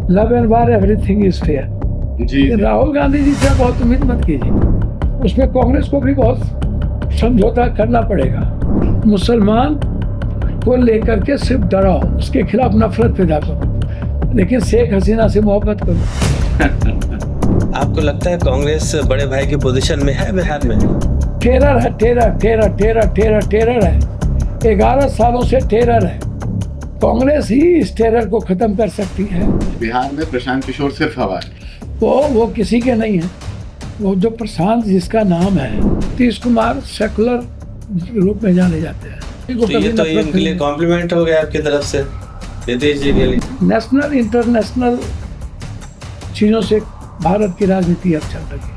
Love and war everything is fair. जी राहुल गांधी जी से बहुत उम्मीद मत कीजिए, उसमें कांग्रेस को भी बहुत समझौता करना पड़ेगा। मुसलमान को लेकर के सिर्फ डराओ, उसके खिलाफ नफरत पैदा करो, लेकिन शेख हसीना से मोहब्बत करो। आपको लगता है कांग्रेस बड़े भाई की पोजीशन में है बिहार में? टेरर है, terror terror terror terror terror है। 11 सालों से टेरर है। कांग्रेस ही इस टेरर को खत्म कर सकती है। बिहार में प्रशांत किशोर सिर्फ हवा है। वो किसी के नहीं है। वो जो प्रशांत जिसका नाम है, नीतीश कुमार सेकुलर रूप में जाने जाते हैं। तो ये तो इनके लिए कॉम्प्लीमेंट हो गया आपकी तरफ से नीतीश जी के लिए। नेशनल इंटरनेशनल चीज़ों से भारत की राजनीति अब चल रही है।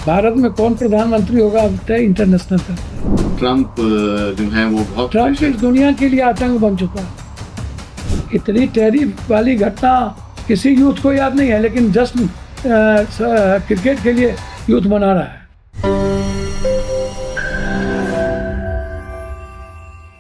भारत में कौन प्रधानमंत्री होगा अब तय इंटरनेशनल का। ट्रम्प जो है वो बहुत ट्रम्प इस दुनिया के लिए आतंक बन चुका है। इतनी टैरिफ वाली घटना किसी यूथ को याद नहीं है, लेकिन जस्ट क्रिकेट के लिए यूथ मना रहा है।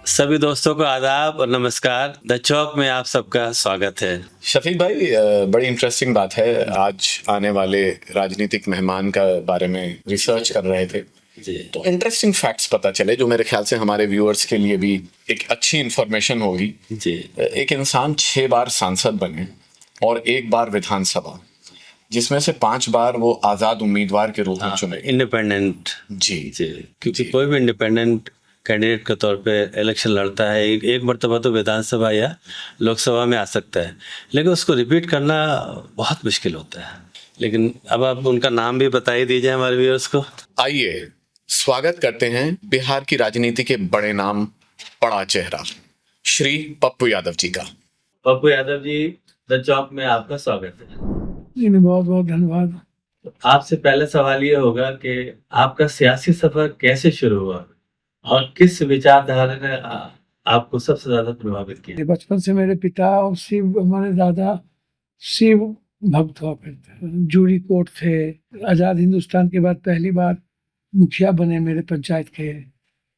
सभी दोस्तों को आदाब और नमस्कार। द चौक में आप सबका स्वागत है। शफीक भाई, बड़ी इंटरेस्टिंग बात है। आज आने वाले राजनीतिक मेहमान का बारे में रिसर्च कर रहे थे जी। तो इंटरेस्टिंग फैक्ट्स पता चले जो मेरे ख्याल से हमारे व्यूअर्स के लिए भी एक अच्छी इंफॉर्मेशन होगी। जी। एक इंसान 6 बार सांसद बने और 1 बार विधानसभा, जिसमें से 5 बार वो आज़ाद उम्मीदवार के रूप में चुने। इंडिपेंडेंट। जी जी, क्योंकि कोई भी इंडिपेंडेंट कैंडिडेट के तौर पे इलेक्शन लड़ता है, एक मरतबा तो विधानसभा या लोकसभा में आ सकता है, लेकिन उसको रिपीट करना बहुत मुश्किल होता है। लेकिन अब आप उनका नाम भी बता ही दीजिए हमारे व्यूअर्स को। आइए स्वागत करते हैं बिहार की राजनीति के बड़े नाम, बड़ा चेहरा, श्री पप्पू यादव जी का। पप्पू यादव जी, द चौक में आपका स्वागत है। जी बहुत बहुत धन्यवाद। आपसे पहला सवाल ये होगा कि आपका सियासी सफर कैसे शुरू हुआ और किस विचारधारा ने आपको सबसे ज्यादा प्रभावित किया? बचपन से मेरे पिता और हमारे दादा शिव भक्त हुआ करते थे, जूरी कोट थे। आज़ाद हिंदुस्तान के बाद पहली बार मुखिया बने मेरे पंचायत के।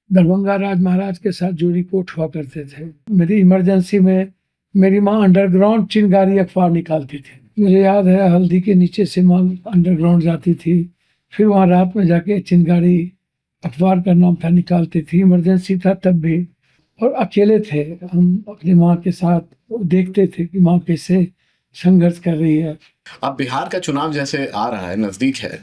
दरभंगा राज महाराज के साथ जूरी कोट हुआ करते थे। मेरी इमरजेंसी में मेरी माँ अंडरग्राउंड चिंगारी अखबार निकालती थी। मुझे याद है हल्दी के नीचे से माँ अंडरग्राउंड जाती थी, फिर वहाँ रात में जाके चिंगारी अखबार का नाम था निकालती थी। इमरजेंसी था तब भी, और अकेले थे हम अपनी माँ के साथ, देखते थे कि माँ कैसे संघर्ष कर रही है। अब बिहार का चुनाव जैसे आ रहा है, नज़दीक है,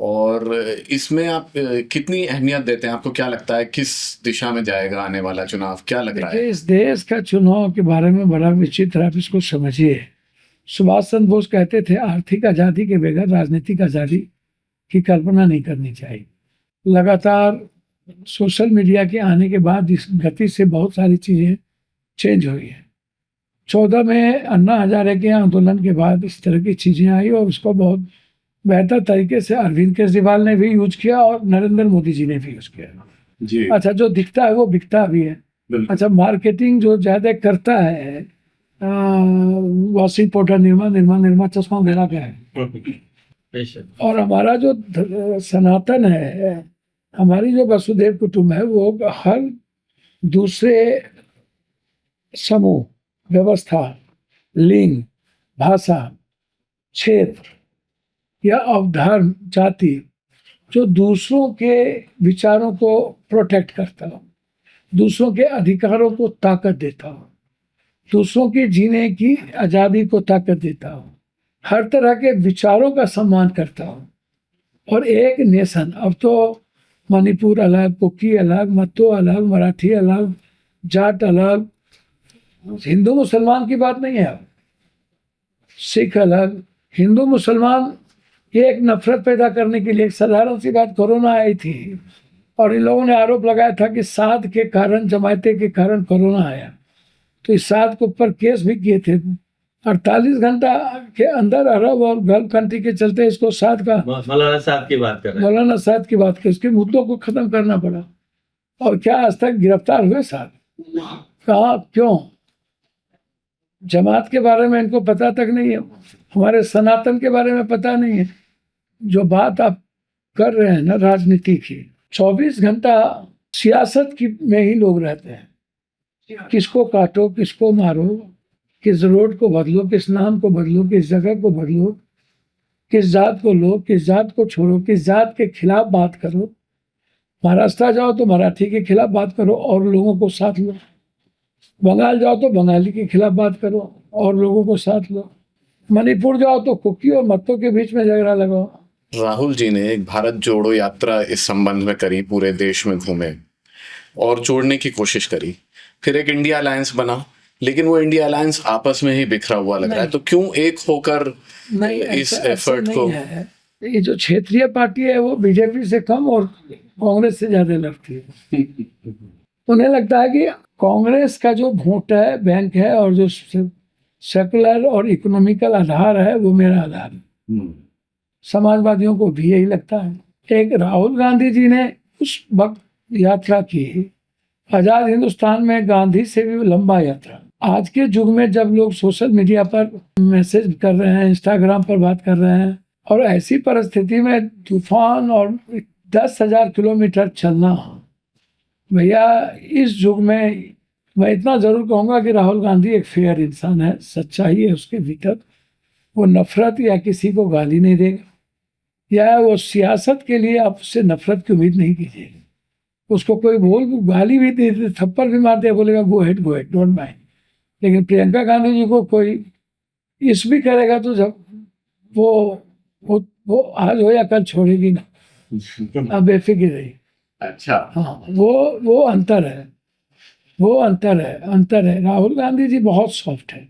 और इसमें आप कितनी अहमियत देते हैं? आपको क्या लगता है किस दिशा में जाएगा आने वाला चुनाव? क्या लग रहा है? इस देश का चुनाव के बारे में बड़ा विचित्र, आप इसको समझिए। सुभाष चंद्र बोस कहते थे आर्थिक आज़ादी के बगैर राजनीतिक आज़ादी की कल्पना नहीं करनी चाहिए। लगातार सोशल मीडिया के आने के बाद इस गति से बहुत सारी चीज़ें चेंज हुई है। 14 में अन्ना हजारे के आंदोलन के बाद इस तरह की चीज़ें आई और उसको बहुत बेहतर तरीके से अरविंद केजरीवाल ने भी यूज किया और नरेंद्र मोदी जी ने भी यूज किया जी। अच्छा, जो दिखता है वो बिकता भी है। अच्छा, मार्केटिंग जो ज़्यादा करता है, वॉशिंग पाउडर निर्मा चश्मा मेरा क्या है। और हमारा जो सनातन है, हमारी जो वसुधैव कुटुंब है, वो हर दूसरे समूह, व्यवस्था, लिंग, भाषा, क्षेत्र या अवधर्म, जाति, जो दूसरों के विचारों को प्रोटेक्ट करता हो, दूसरों के अधिकारों को ताकत देता हो, दूसरों के जीने की आज़ादी को ताकत देता हो, हर तरह के विचारों का सम्मान करता हो। और एक नेशन, अब तो मणिपुर अलग, कुकी अलग, मत्तो अलग, मराठी अलग, जाट अलग, हिंदू मुसलमान की बात नहीं है। अब सिख अलग, हिंदू मुसलमान, ये एक नफरत पैदा करने के लिए। एक साधारण सी बात, कोरोना आई थी और इन लोगों ने आरोप लगाया था कि साध के कारण, जमायते के कारण कोरोना आया, तो इस साध के ऊपर केस भी किए थे। 48 घंटा के अंदर अरब और गल्फ कंट्री के चलते इसको साध का, मौलाना साहब की बात कर रहे हैं। मौलाना साध की बात कर, उसके मुद्दों को खत्म करना पड़ा। और क्या आज तक गिरफ्तार हुए साध? कहाँ, क्यों? जमात के बारे में इनको पता तक नहीं है, हमारे सनातन के बारे में पता नहीं है। जो बात आप कर रहे हैं ना राजनीति की, 24 घंटा सियासत की में ही लोग रहते हैं। किसको काटो, किसको मारो, किस रोड को बदलो, किस नाम को बदलो, किस जगह को बदलो, किस जात को लो, किस जात को छोड़ो, किस जात के खिलाफ बात करो। महाराष्ट्र जाओ तो मराठी के खिलाफ बात करो और लोगों को साथ लो। बंगाल जाओ तो बंगाली के खिलाफ बात करो और लोगों को साथ लो। मणिपुर जाओ तो कुकी और मत्तों के बीच में झगड़ा लगाओ। राहुल जी ने एक भारत जोड़ो यात्रा इस संबंध में करी, पूरे देश में घूमे और जोड़ने की कोशिश करी। फिर एक इंडिया अलायंस बना, लेकिन वो इंडिया अलायंस आपस में ही बिखरा हुआ लग रहा है। तो क्यों एक होकर नहीं, इस ऐसा एफर्ट नहीं को है। ये जो क्षेत्रीय पार्टी है वो बीजेपी से कम और कांग्रेस से ज्यादा लड़ती है। उन्हें लगता है कि कांग्रेस का जो वोट है, बैंक है और जो सेकुलर और इकोनॉमिकल आधार है वो मेरा आधार है। समाजवादियों को भी यही लगता है। एक राहुल गांधी जी ने उस वक्त यात्रा की, आजाद हिंदुस्तान में गांधी से भी लंबा यात्रा। आज के युग में जब लोग सोशल मीडिया पर मैसेज कर रहे हैं, इंस्टाग्राम पर बात कर रहे हैं, और ऐसी परिस्थिति में तूफान और 10,000 किलोमीटर चलना, भैया इस युग में मैं इतना जरूर कहूँगा कि राहुल गांधी एक फेयर इंसान है, सच्चाई है उसके भीतर। वो नफरत या किसी को गाली नहीं देगा, या वो सियासत के लिए आप उससे नफरत की उम्मीद नहीं कीजिए। उसको कोई गाली भी दे दे, थप्पड़ भी मार दे, बोलेगा गो हेड डोंट माइंड। लेकिन प्रियंका गांधी जी को कोई इस भी करेगा तो जब वो आज हो या कल छोड़ेगी ना, अब बेफिक्र रही। अच्छा। हाँ, वो अंतर है, वो अंतर है। राहुल गांधी जी बहुत सॉफ्ट है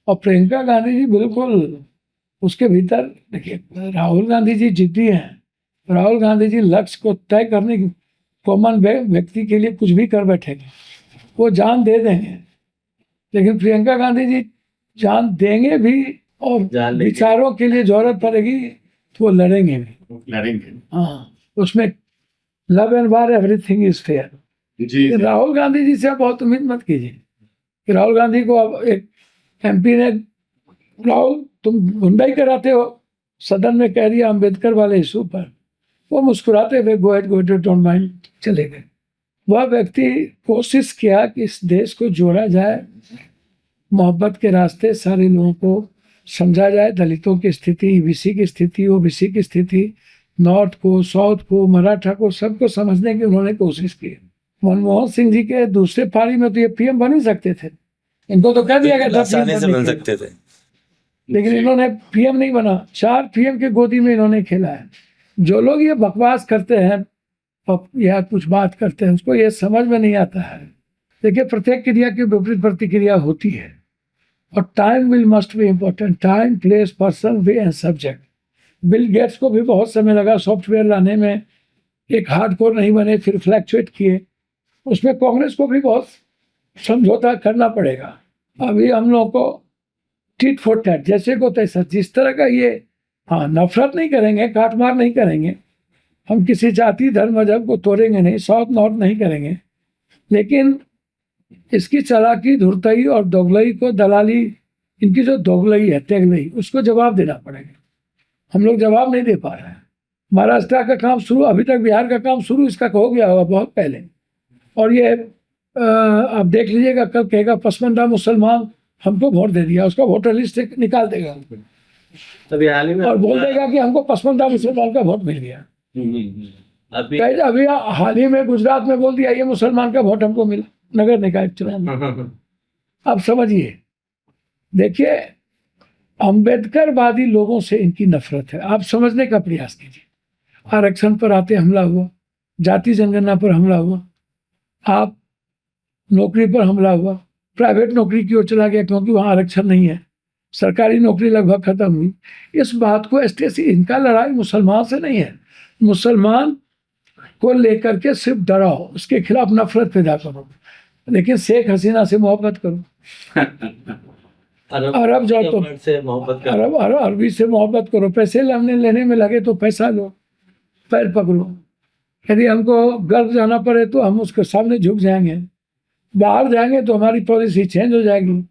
और प्रियंका गांधी जी बिल्कुल उसके भीतर। देखिए राहुल गांधी जी जिद्दी हैं, राहुल गांधी जी लक्ष्य को तय करने की कॉमन व्यक्ति के लिए कुछ भी कर बैठेंगे, वो जान दे देंगे। लेकिन प्रियंका गांधी जी जान देंगे भी और विचारों के लिए जरूरत पड़ेगी तो वो लड़ेंगे भी। हाँ, उसमें love and war everything is fair. जी। राहुल गांधी जी से आप बहुत उम्मीद मत कीजिए कि राहुल गांधी को अब एक एमपी ने, राहुल तुम गुंडाई कराते हो, सदन में कह दिया अम्बेडकर वाले इशू पर, वो मुस्कुराते हुए गो हेड डोंट माइंड चले गए। वह व्यक्ति कोशिश किया कि इस देश को जोड़ा जाए, मोहब्बत के रास्ते सारे लोगों को समझा जाए, दलितों की स्थिति, ईबीसी की स्थिति, ओबीसी की स्थिति, नॉर्थ को, साउथ को, मराठा को, सबको समझने की उन्होंने कोशिश की। मनमोहन सिंह जी के दूसरे पारी में तो ये पीएम बन ही सकते थे, इनको तो कह दिया गया था आसानी से बन सकते थे, लेकिन इन्होंने पीएम नहीं बना। 4 पीएम के गोदी में इन्होंने खेला है। जो लोग ये बकवास करते हैं या कुछ बात करते हैं, उसको ये समझ में नहीं आता है। देखिए प्रत्येक क्रिया की विपरीत प्रतिक्रिया होती है और time will must be important, time, place, person, way and subject. Bill Gates को भी बहुत समय लगा सॉफ्टवेयर लाने में, एक हार्डकोर नहीं बने, फिर फ्लैक्चुएट किए। उसमें कांग्रेस को भी बहुत समझौता करना पड़ेगा। अभी हम लोगों को टिट फॉर टैट, जैसे को तैसा, जिस तरह का ये, हाँ नफरत नहीं करेंगे, काटमार नहीं करेंगे, हम किसी जाति धर्म मजहब को तोड़ेंगे नहीं, साउथ नॉर्थ नहीं करेंगे, लेकिन इसकी चालाकी, धुरतई और दोगलई को, दलाली, इनकी जो दोगलई है, तेगलई, उसको जवाब देना पड़ेगा। हम लोग जवाब नहीं दे पा रहे हैं। महाराष्ट्र का काम शुरू, अभी तक बिहार का काम शुरू इसका हो गया होगा बहुत पहले, और ये आप देख लीजिएगा कल कहेगा पसमानदा मुसलमान हमको वोट दे दिया, उसका वोटर लिस्ट निकाल देगा तभी हाल ही में और बोल देगा कि हमको पसमानदा मुसलमान का वोट मिल गया। अभी हाल ही में गुजरात में बोल दिया ये मुसलमान का वोट हमको मिला नगर निकाय चुनाव में। अब समझिए, देखिए अम्बेडकरवादी लोगों से इनकी नफरत है। आप समझने का प्रयास कीजिए। आरक्षण पर आते हमला हुआ, जाति जनगणना पर हमला हुआ, आप नौकरी पर हमला हुआ, प्राइवेट नौकरी की ओर चला गया क्योंकि वहाँ आरक्षण नहीं है, सरकारी नौकरी लगभग खत्म हुई। इस बात को एसटीएससी, इनका लड़ाई मुसलमान से नहीं है, मुसलमान को लेकर के सिर्फ डराओ, उसके खिलाफ नफरत पैदा करो, लेकिन शेख हसीना से मोहब्बत करो, अरब जाओ तो अरबी से मोहब्बत करो, पैसे लेने में लगे तो पैसा लो, पैर पकड़ो। यदि हमको गर्व जाना पड़े तो हम उसके सामने झुक जाएंगे, बाहर जाएंगे तो हमारी पॉलिसी चेंज हो जाएगी,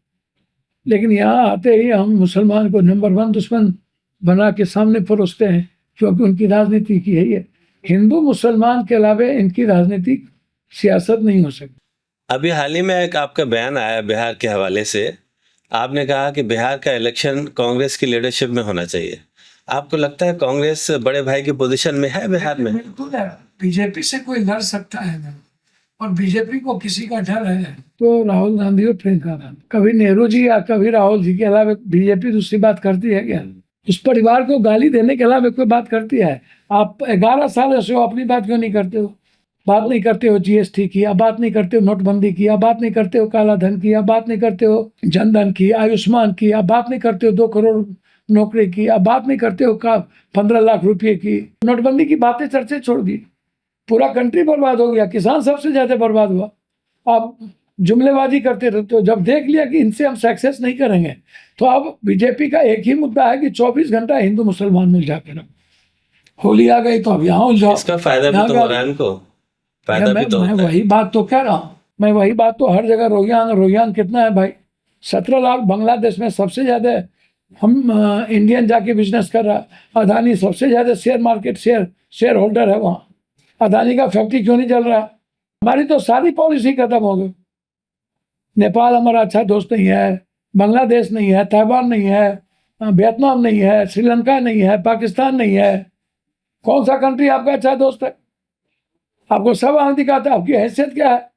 लेकिन यहाँ आते ही हम मुसलमान को नंबर 1 दुश्मन बना के सामने परोसते हैं, क्योंकि उनकी राजनीति की है ये। हिंदू मुसलमान के अलावा इनकी राजनीतिक सियासत नहीं हो सकती। अभी हाल ही में एक आपका बयान आया बिहार के हवाले से आपने कहा कि बिहार का इलेक्शन कांग्रेस की लीडरशिप में होना चाहिए। आपको लगता है कांग्रेस बड़े भाई की पोजीशन में है बिहार में? बिल्कुल है। बीजेपी से कोई लड़ सकता है नहीं, और बीजेपी को किसी का डर है तो राहुल गांधी और प्रियंका गांधी। कभी नेहरू जी या कभी राहुल जी के अलावा बीजेपी दूसरी बात करती है क्या? उस परिवार को गाली देने के अलावा कोई बात करती है? आप 11 साल ऐसे हो, अपनी बात क्यों नहीं करते हो? बात नहीं करते हो जीएसटी की, अब बात नहीं करते हो नोटबंदी की, अब बात नहीं करते हो काला धन की, अब बात नहीं करते हो जनधन की, आयुष्मान की, अब बात नहीं करते हो 2 करोड़ नौकरी की, अब बात नहीं करते हो का 15 लाख रुपए की। नोटबंदी की बातें चर्चे छोड़ दी, पूरा कंट्री बर्बाद हो गया, किसान सबसे ज्यादा बर्बाद हुआ। आप जुमलेबाजी करते रहते हो। जब देख लिया कि इनसे हम सक्सेस नहीं करेंगे तो अब बीजेपी का एक ही मुद्दा है कि 24 घंटा हिंदू मुसलमान मिल जाकर रहो। होली आ गई तो अब यहाँ उलझाओ। इसका फायदा भी यहाँ तो का- हो रहा है इनको, फायदा भी तो मैं होता है। वही बात तो कह रहा हूँ, मैं वही बात तो हर जगह रोहिंग्या कितना है भाई? 17 लाख बांग्लादेश में सबसे ज्यादा हम इंडियन जाके बिजनेस कर रहा। अदानी सबसे ज्यादा शेयर मार्केट शेयर होल्डर है वहाँ। अदानी का फैक्ट्री क्यों नहीं चल रहा? हमारी तो सारी पॉलिसी खत्म हो गई। नेपाल हमारा अच्छा दोस्त नहीं है, बांग्लादेश नहीं है, ताइवान नहीं है, वियतनाम नहीं है, श्रीलंका नहीं है, पाकिस्तान नहीं है। कौन सा कंट्री आपका अच्छा दोस्त है? आपको सब आंख दिखाता है, आपकी हैसियत क्या है?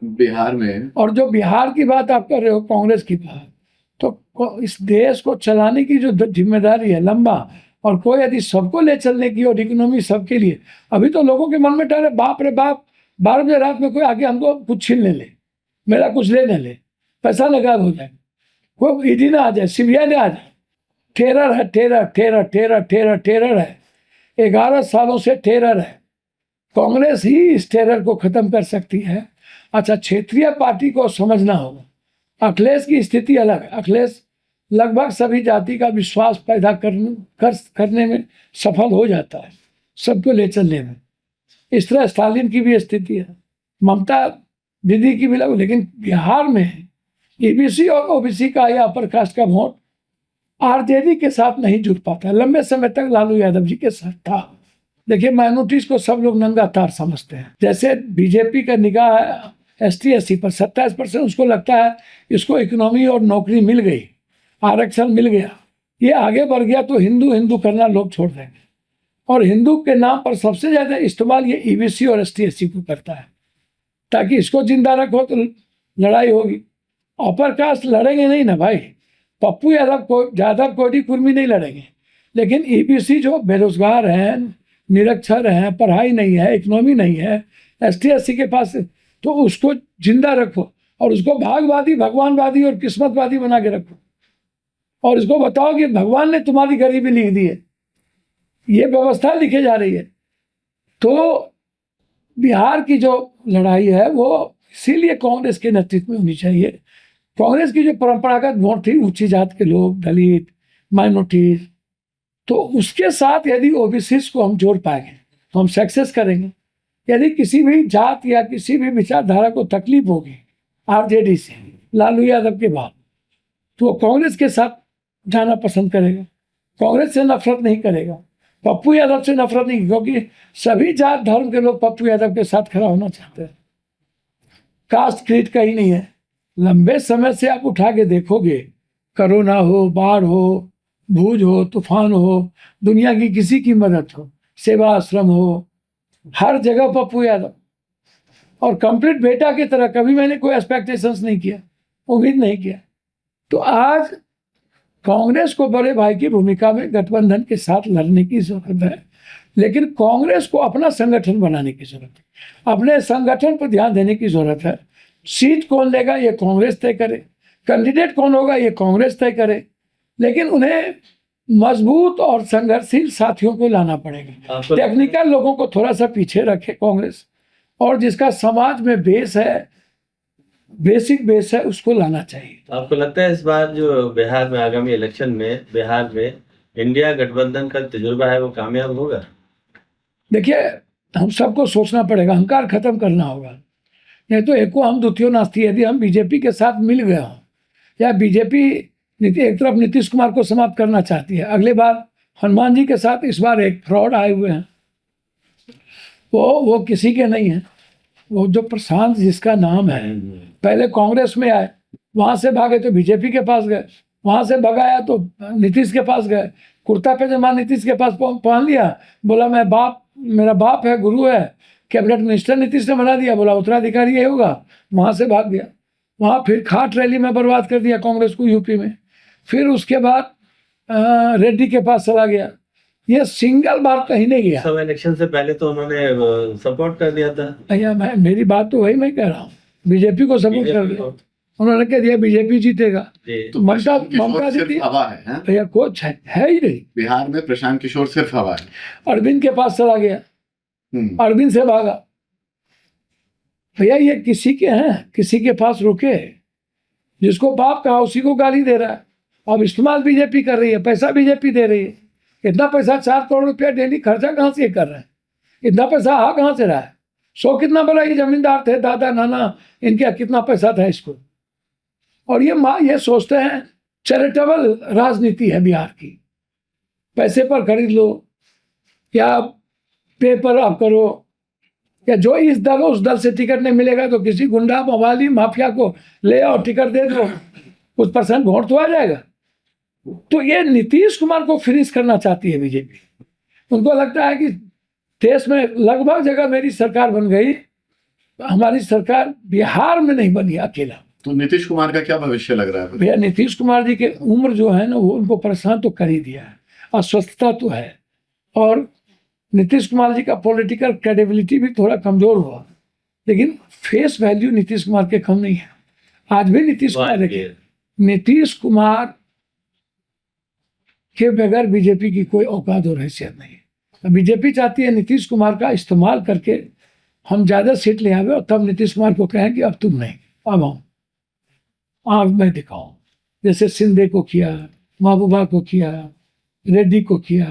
बिहार में और जो बिहार की बात आप कर रहे हो, कांग्रेस की बात, तो इस देश को चलाने की जो जिम्मेदारी है लंबा, और कोई यदि सबको ले चलने की और इकोनॉमी सबके लिए, अभी तो लोगों के मन में डर है, बाप रे बाप 12 बजे रात में कोई आके हमको कुछ छीन ले, मेरा कुछ लेने ले, पैसा लगाव हो जाए, कोई ईडी ना आ जाए, सीबीआई ना आ जाए। टेरर है, terror terror terror terror terror है। 11 सालों से टेरर है। कांग्रेस ही इस टेरर को खत्म कर सकती है। अच्छा, क्षेत्रीय पार्टी को समझना होगा। अखिलेश की स्थिति अलग है। अखिलेश लगभग सभी जाति का विश्वास पैदा करने में सफल हो जाता है, सबको ले चलने में। इस तरह स्टालिन की भी स्थिति है, ममता दीदी की भी लगभग। लेकिन बिहार में ईबीसी और ओबीसी का या अपर कास्ट का वोट आरजेडी के साथ नहीं जुड़ पाता। लंबे समय तक लालू यादव जी के साथ था। देखिए, माइनॉरिटीज को सब लोग नंगा तार समझते हैं। जैसे बीजेपी का निगाह है ST/SC पर, 27% उसको लगता है इसको इकोनॉमी और नौकरी मिल गई, आरक्षण मिल गया, ये आगे बढ़ गया तो हिंदू हिंदू करना लोग छोड़ देंगे। और हिंदू के नाम पर सबसे ज्यादा इस्तेमाल ये ईबीसी और ST/SC को करता है, ताकि इसको जिंदा रखो तो लड़ाई होगी। अपर कास्ट लड़ेंगे नहीं ना भाई, पप्पू यादव को ज्यादा कोडी कुर्मी नहीं लड़ेंगे, लेकिन ईबीसी जो बेरोजगार हैं, निरक्षर हैं, पढ़ाई नहीं है, इकोनॉमी नहीं है, ST/SC के पास, तो उसको जिंदा रखो और उसको भागवादी, भगवानवादी और किस्मतवादी बना के रखो, और इसको बताओ कि भगवान ने तुम्हारी गरीबी लिख दी है, ये व्यवस्था लिखे जा रही है। तो बिहार की जो लड़ाई है वो इसीलिए कांग्रेस के नेतृत्व में होनी चाहिए। कांग्रेस की जो परंपरागत वोट थी, ऊंची जात के लोग, दलित, माइनॉरिटीज, तो उसके साथ यदि ओबीसी को हम जोड़ पाएंगे तो हम सक्सेस करेंगे। यदि किसी भी जात या किसी भी विचारधारा को तकलीफ होगी आरजेडी से, लालू यादव के बाद, तो वो कांग्रेस के साथ जाना पसंद करेगा, कांग्रेस से नफरत नहीं करेगा, पप्पू यादव से नफरत नहीं, क्योंकि सभी जात धर्म के लोग पप्पू यादव के साथ खड़ा होना चाहते हैं। कास्ट क्रीड कहीं नहीं है। लंबे समय से आप उठा के देखोगे, कोरोना हो, बाढ़ हो, भूज हो, तूफान हो, दुनिया की किसी की मदद हो, सेवा आश्रम हो, हर जगह पप्पू यादव। और कंप्लीट बेटा की तरह, कभी मैंने कोई एक्सपेक्टेशंस नहीं किया, उम्मीद नहीं किया। तो आज कांग्रेस को बड़े भाई की भूमिका में गठबंधन के साथ लड़ने की जरूरत है, लेकिन कांग्रेस को अपना संगठन बनाने की जरूरत है, अपने संगठन पर ध्यान देने की जरूरत है। सीट कौन लेगा ये कांग्रेस तय करे, कैंडिडेट कौन होगा ये कांग्रेस तय करे, लेकिन उन्हें मजबूत और संघर्षशील साथियों को लाना पड़ेगा। टेक्निकल लोगों को थोड़ा सा पीछे रखे कांग्रेस, और जिसका समाज में बेस है, बेसिक बेस है, उसको लाना चाहिए। आपको लगता है इस बार जो बिहार में आगामी इलेक्शन में बिहार में इंडिया गठबंधन का तजुर्बा है वो कामयाब होगा? देखिए, हम सबको सोचना पड़ेगा, अहंकार खत्म करना होगा, नहीं तो एको हम द्वितीय नास्ती। यदि हम बीजेपी के साथ मिल गए हों, या बीजेपी एक तरफ नीतीश कुमार को समाप्त करना चाहती है, अगले बार हनुमान जी के साथ इस बार एक फ्रॉड आए हुए हैं, वो किसी के नहीं है। वो जो प्रशांत जिसका नाम है, पहले कांग्रेस में आए, वहां से भागे तो बीजेपी के पास गए, वहां से भगाया तो नीतीश के पास गए, कुर्ता पैजामा नीतीश के पास पहन लिया, बोला मैं बाप, मेरा बाप है, गुरु है, कैबिनेट मिनिस्टर नीतीश ने बना दिया, बोला उत्तराधिकारी ये होगा, वहां से भाग गया। वहां फिर खाट रैली में बर्बाद कर दिया कांग्रेस को यूपी में। फिर उसके बाद रेड्डी के पास चला गया। ये सिंगल बार कहीं नहीं गया। सब इलेक्शन से पहले तो उन्होंने सपोर्ट कर दिया था भैया मेरी बात तो वही मैं कह रहा हूँ, बीजेपी को सपोर्ट कर दिया। उन्होंने कह दिया बीजेपी जीतेगा। तो ममता प्रशांत किशोर जीती सिर्फ हवा है, हैं? भैया, कुछ है ही नहीं। बिहार में प्रशांत किशोर सिर्फ हवा है। अरविंद के पास चला गया, अरविंद से भागा। भैया ये किसी के हैं, किसी के पास रुके, जिसको बाप कहा उसी को गाली दे रहा है। अब इस्तेमाल बीजेपी कर रही है, पैसा बीजेपी दे रही है। इतना पैसा 4 करोड़ रुपया डेली खर्चा कहाँ से कर रहे हैं? इतना पैसा आ कहाँ से रहा है? सो कितना बड़ा ये जमींदार थे, दादा नाना, इनके कितना पैसा था इसको। और ये सोचते हैं चैरिटेबल राजनीति है बिहार की, पैसे पर खरीद लो या पेपर आप करो, या जो इस दल उस दल से टिकट नहीं मिलेगा तो किसी गुंडा मवाली माफिया को ले आओ, टिकट दे दो, कुछ % वोट तो आ जाएगा। तो ये नीतीश कुमार को फिनिश करना चाहती है बीजेपी। उनको लगता है कि देश में लगभग जगह मेरी सरकार बन गई, हमारी सरकार बिहार में नहीं बनी अकेला। तो नीतीश कुमार का क्या भविष्य लग रहा है? भैया नीतीश कुमार जी के उम्र जो है ना, वो उनको परेशान तो कर ही दिया है, अस्वस्थता तो है, और नीतीश कुमार जी का पॉलिटिकल क्रेडिबिलिटी भी थोड़ा कमजोर हुआ, लेकिन फेस वैल्यू नीतीश कुमार के कम नहीं है। आज भी नीतीश कुमार देखिए, नीतीश कुमार के बगैर बीजेपी की कोई औकात और हैसियत नहीं है। बीजेपी चाहती है नीतीश कुमार का इस्तेमाल करके हम ज़्यादा सीट ले आवे, और तब नीतीश कुमार को कहें कि अब तुम नहीं, अब हम अब मैं दिखाऊं। जैसे सिंधे को किया, महबूबा को किया, रेड्डी को किया,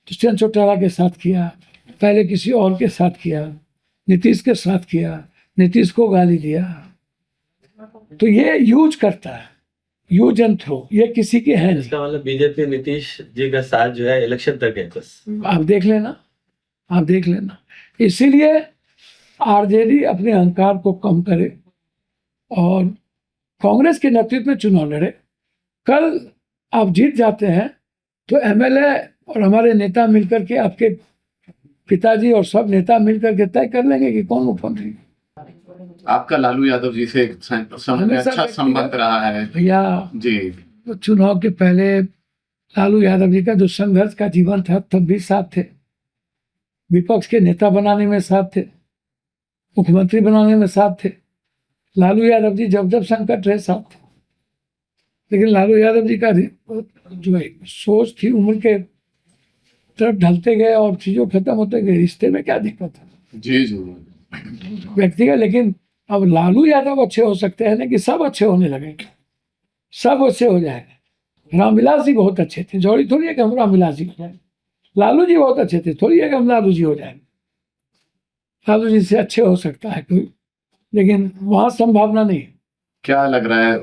दुष्यंत चौटाला के साथ किया, पहले किसी और के साथ किया, नीतीश के साथ किया, नीतीश को गाली दिया। तो ये यूज करता है, यूज एंड थ्रो, ये किसी के है नहीं। इसका मतलब बीजेपी नीतीश जी का साथ जो है इलेक्शन तक है बस। आप देख लेना, आप देख लेना। इसीलिए आरजेडी अपने अहंकार को कम करे और कांग्रेस के नेतृत्व में चुनाव लड़े। कल आप जीत जाते हैं तो एमएलए और हमारे नेता मिलकर के, आपके पिताजी और सब नेता मिलकर के तय कर लेंगे कि कौन मुख्यमंत्री। आपका लालू यादव जी से हमेशा अच्छा संबंध रहा है भैया जी। तो चुनाव के पहले लालू यादव जी का जो संघर्ष का जीवन था, तब भी साथ थे, विपक्ष के नेता बनाने में साथ थे, मुख्यमंत्री बनाने में साथ थे। लालू यादव जी जब जब संकट रहे साथ थे। लेकिन लालू यादव जी का जो है सोच थी, उम्र के तरफ ढलते गए और चीज़ों खत्म होते गए। रिश्ते में क्या दिक्कत है जी जी व्यक्तिगत, लेकिन अब लालू यादव अच्छे हो सकते हैं ना, कि सब अच्छे होने लगेंगे, सब अच्छे हो जाएंगे। रामविलास जी बहुत अच्छे थे, जरूरी थोड़ी है कि हम रामविलास जी हो जाएंगे। लालू जी बहुत अच्छे थे, थोड़ी है कि हम लालू जी हो जाएंगे। लालू जी से अच्छे हो सकता है कोई, लेकिन वहाँ संभावना नहीं है। क्या लग रहा है,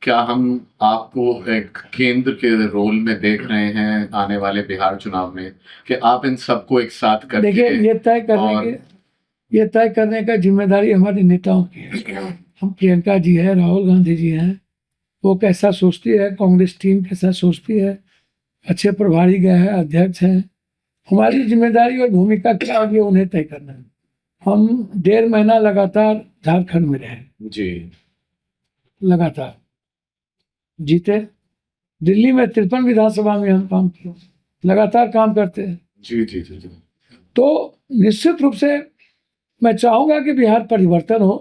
क्या हम आपको एक केंद्र के रोल में देख रहे हैं आने वाले बिहार चुनाव में, कि आप इन सबको एक साथ करके? देखिए ये तय करने का जिम्मेदारी हमारे नेताओं की है। हम प्रियंका जी है, राहुल गांधी जी हैं, वो कैसा सोचती है, कांग्रेस टीम कैसा सोचती है, अच्छे प्रभारी गए हैं, अध्यक्ष हैं। हमारी जिम्मेदारी और भूमिका क्या होगी उन्हें तय करना है। हम 1.5 महीना लगातार झारखंड में रहे जी, लगातार जीते। दिल्ली में 53 विधानसभा में हम काम किए, लगातार काम करते हैं। जी जी जी जी। तो निश्चित रूप से मैं चाहूँगा कि बिहार परिवर्तन हो,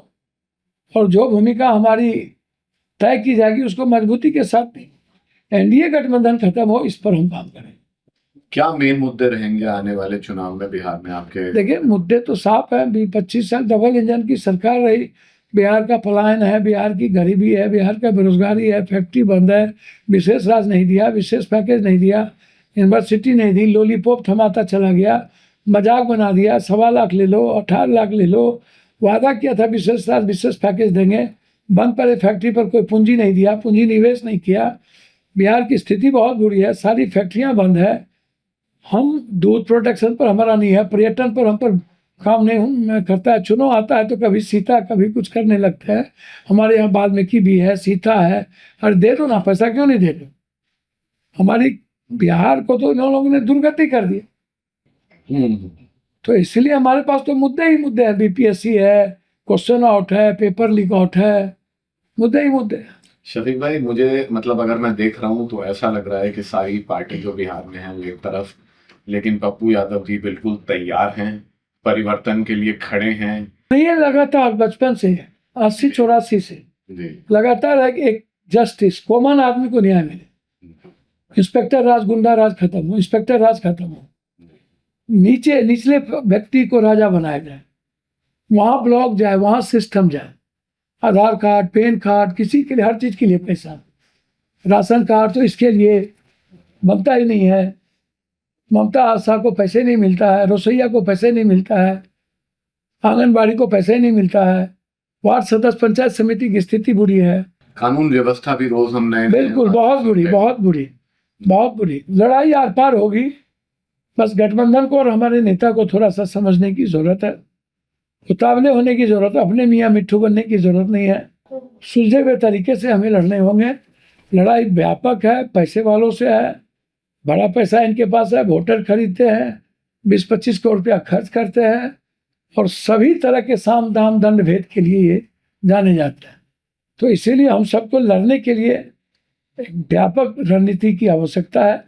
और जो भूमिका हमारी तय की जाएगी उसको मजबूती के साथ नहीं, एनडीए गठबंधन खत्म हो, इस पर हम काम करें। क्या मेन मुद्दे रहेंगे आने वाले चुनाव में बिहार में आपके? देखिए मुद्दे तो साफ है। 25 साल डबल इंजन की सरकार रही, बिहार का पलायन है, बिहार की गरीबी है, बिहार का बेरोजगारी है, फैक्ट्री बंद है, विशेष राज नहीं दिया, विशेष पैकेज नहीं दिया, यूनिवर्सिटी नहीं दी, लॉलीपॉप थमाता चला गया, मजाक बना दिया। 1.25 लाख ले लो, 18 लाख ले लो, वादा किया था विशेष राज विशेष पैकेज देंगे, बंद पड़े फैक्ट्री पर कोई पूंजी नहीं दिया, पूंजी निवेश नहीं किया। बिहार की स्थिति बहुत बुरी है, सारी फैक्ट्रियाँ बंद है। हम दूध प्रोडक्शन पर हमारा नहीं है, पर्यटन पर हम पर काम नहीं मैं करता है। चुनाव आता है तो कभी सीता कभी कुछ करने लगते हैं। हमारे यहाँ वाल्मीकि भी है, सीता है। अरे दे दो ना, पैसा क्यों नहीं दे रहे? हमारी बिहार को तो इन लोगों ने दुर्गति कर दिया। तो इसलिए हमारे पास तो मुद्दे ही मुद्दे हैं। बीपीएससी है, क्वेश्चन आउट है, पेपर लीक आउट है, मुद्दे ही मुद्दे हैं। शफीक भाई, मुझे मतलब अगर मैं देख रहा हूँ तो ऐसा लग रहा है कि सारी पार्टी जो बिहार में है वो एक तरफ, लेकिन पप्पू यादव जी बिल्कुल तैयार हैं, परिवर्तन के लिए खड़े हैं। नहीं, ये लगातार बचपन से 80-84 से जी लगातार है कि एक जस्टिस, कॉमन आदमी को न्याय मिले। इंस्पेक्टर राज, गुंडा राज खत्म हो, इंस्पेक्टर राज खत्म हो, निचले व्यक्ति को राजा बनाया जाए, वहां ब्लॉक जाए, वहां सिस्टम जाए। आधार कार्ड, पैन कार्ड, किसी के लिए, हर चीज के लिए पैसा। राशन कार्ड तो इसके लिए बनता ही नहीं है। ममता आशा को पैसे नहीं मिलता है, रसोईया को पैसे नहीं मिलता है, आंगनबाड़ी को पैसे नहीं मिलता है, वार्ड सदस्य, पंचायत समिति की स्थिति बुरी है। कानून व्यवस्था भी रोज हम नए बिल्कुल बहुत बुरी, बहुत बुरी, बहुत बुरी। लड़ाई आर पार होगी। बस गठबंधन को और हमारे नेता को थोड़ा सा समझने की जरूरत है, उतावले होने की जरूरत है, अपने मियाँ मिट्ठू बनने की जरूरत नहीं है। सुलझे हुए तरीके से हमें लड़ने होंगे। लड़ाई व्यापक है, पैसे वालों से है, बड़ा पैसा इनके पास है, वोटर खरीदते हैं, 20-25 करोड़ रुपया खर्च करते हैं, और सभी तरह के साम दाम दंड भेद के लिए ये जाने जाते हैं। तो इसीलिए हम सबको लड़ने के लिए एक व्यापक रणनीति की आवश्यकता है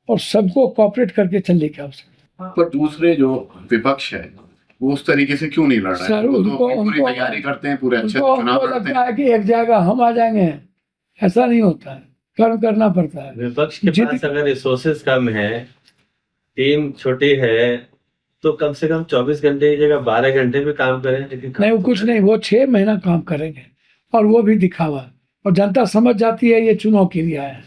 और सबको कोऑपरेट करके चलने की आवश्यकता है। पर दूसरे जो विपक्ष है वो उस तरीके से क्यों नहीं लड़ रहा है? सर, वो तो उनको- अपनी पूरी उनको- तैयारी करते हैं, पूरे अच्छे उनको से चुनाव लड़ते लगता हैं। है कि एक जगह हम आ जाएंगे, ऐसा नहीं होता है, कर्म करना पड़ता है। विपक्ष के जित- पास अगर रिसोर्सेज कम है, टीम छोटी है, तो कम से कम 24 घंटे की जगह 12 घंटे भी काम करें। लेकिन नहीं, वो कुछ नहीं, वो 6 महीना काम करेंगे और वो भी दिखावा, और जनता समझ जाती है ये चुनाव के लिए आया है।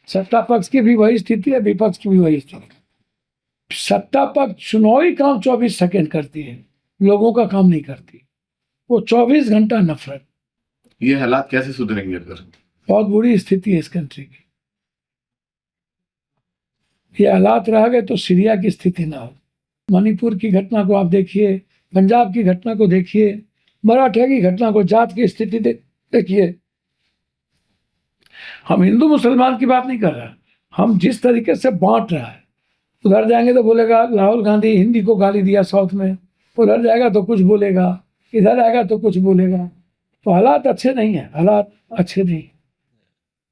सत्ता पक्ष की भी वही स्थिति है, विपक्ष की भी वही स्थिति। सत्ता पक्ष चुनावी काम 24 सेकंड करती है, लोगों का काम नहीं करती। वो 24 घंटा नफरत। ये हालात कैसे सुधरेंगे फिर? बहुत बुरी स्थिति है इस कंट्री की। ये हालात रह गए तो सीरिया की स्थिति ना हो। मणिपुर की घटना को आप देखिए, पंजाब की घटना को देखिए, मराठा की घटना को, जात की स्थिति देखिए। हम हिंदू मुसलमान की बात नहीं कर रहे, हम जिस तरीके से बांट रहा है। उधर जाएंगे तो बोलेगा राहुल गांधी हिंदी को गाली दिया साउथ में, उधर जाएगा तो कुछ बोलेगा, इधर आएगा तो कुछ बोलेगा। तो हालात अच्छे नहीं है, हालात अच्छे नहीं।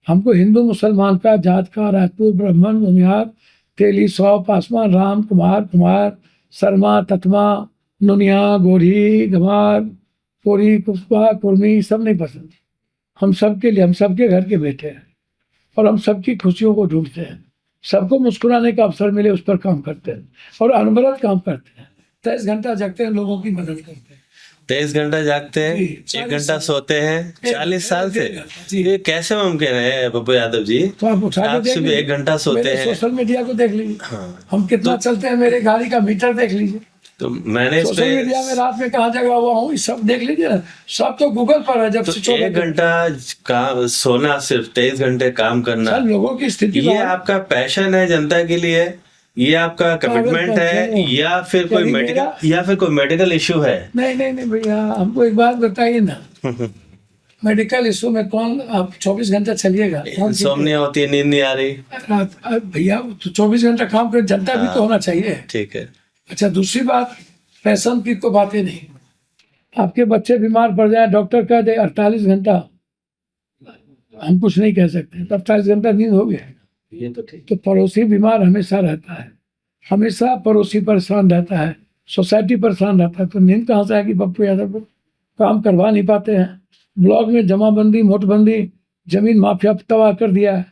हमको हिंदू मुसलमान का, जात का, राजपूत, ब्राह्मण, भूमिहार, तेली, सौ, पासवान, राम, कुमार, शर्मा, ततमा, नुनिया, गोरी, गंवार, कोरी, कुशवा, कुर्मी, सब नहीं पसंद। हम सबके लिए, हम सबके घर के बेटे हैं और हम सबकी खुशियों को ढूंढते हैं। सबको मुस्कुराने का अवसर मिले उस पर काम करते हैं और अनवरत काम करते हैं। 23 घंटा जगते हैं, लोगों की मदद करते हैं। 23 घंटा जागते हैं, जी, 1 40 घंटा सोते हैं, 40 साल से। जी। ये कैसे मुमकिन है पप्पू यादव जी? तो आप उठा के आप देख सुबह लीजिए। 1 घंटा सोते मेरे हैं। सोशल मीडिया को देख लीजिए, हाँ। हम कितना चलते हैं, मेरे गाड़ी का मीटर देख लीजिए। तो मैंने इस सोशल मीडिया में पे रात में कहाँ जगह हुआ हूँ, सब देख लीजिए ना। सब तो गूगल पर है। जब तो से 14 1 घंटा काम सोना, सिर्फ 23 घंटे काम करना, सर, लोगों की स्थिति ये बाहर- आपका पैशन है जनता के लिए? ये आपका कमिटमेंट पैशन है है। या फिर कोई यदि मेडिकल इशू है? नहीं भैया, हमको एक बात बताइए ना। मेडिकल इशू में कौन, आप 24 घंटा चलिएगा? कौन सी- इंसोम्निया होती है, नींद नहीं आ रही। रात भैया तो 24 घंटा काम कर, जनता भी तो होना चाहिए। ठीक है। अच्छा, दूसरी बात, पैशन की तो बातें नहीं। आपके बच्चे बीमार पड़ जाए, डॉक्टर कह दे 48 घंटा, हम कुछ नहीं कह सकते। तो 48 घंटा नींद हो गया। ये तो ठीक। तो पड़ोसी बीमार हमेशा रहता है, हमेशा पड़ोसी परेशान रहता है, सोसाइटी परेशान रहता है। तो नींद कहाँ से आएगी? पप्पू यादव को काम करवा नहीं पाते हैं। ब्लॉक में जमाबंदी, नोटबंदी, जमीन माफिया तबाह कर दिया है,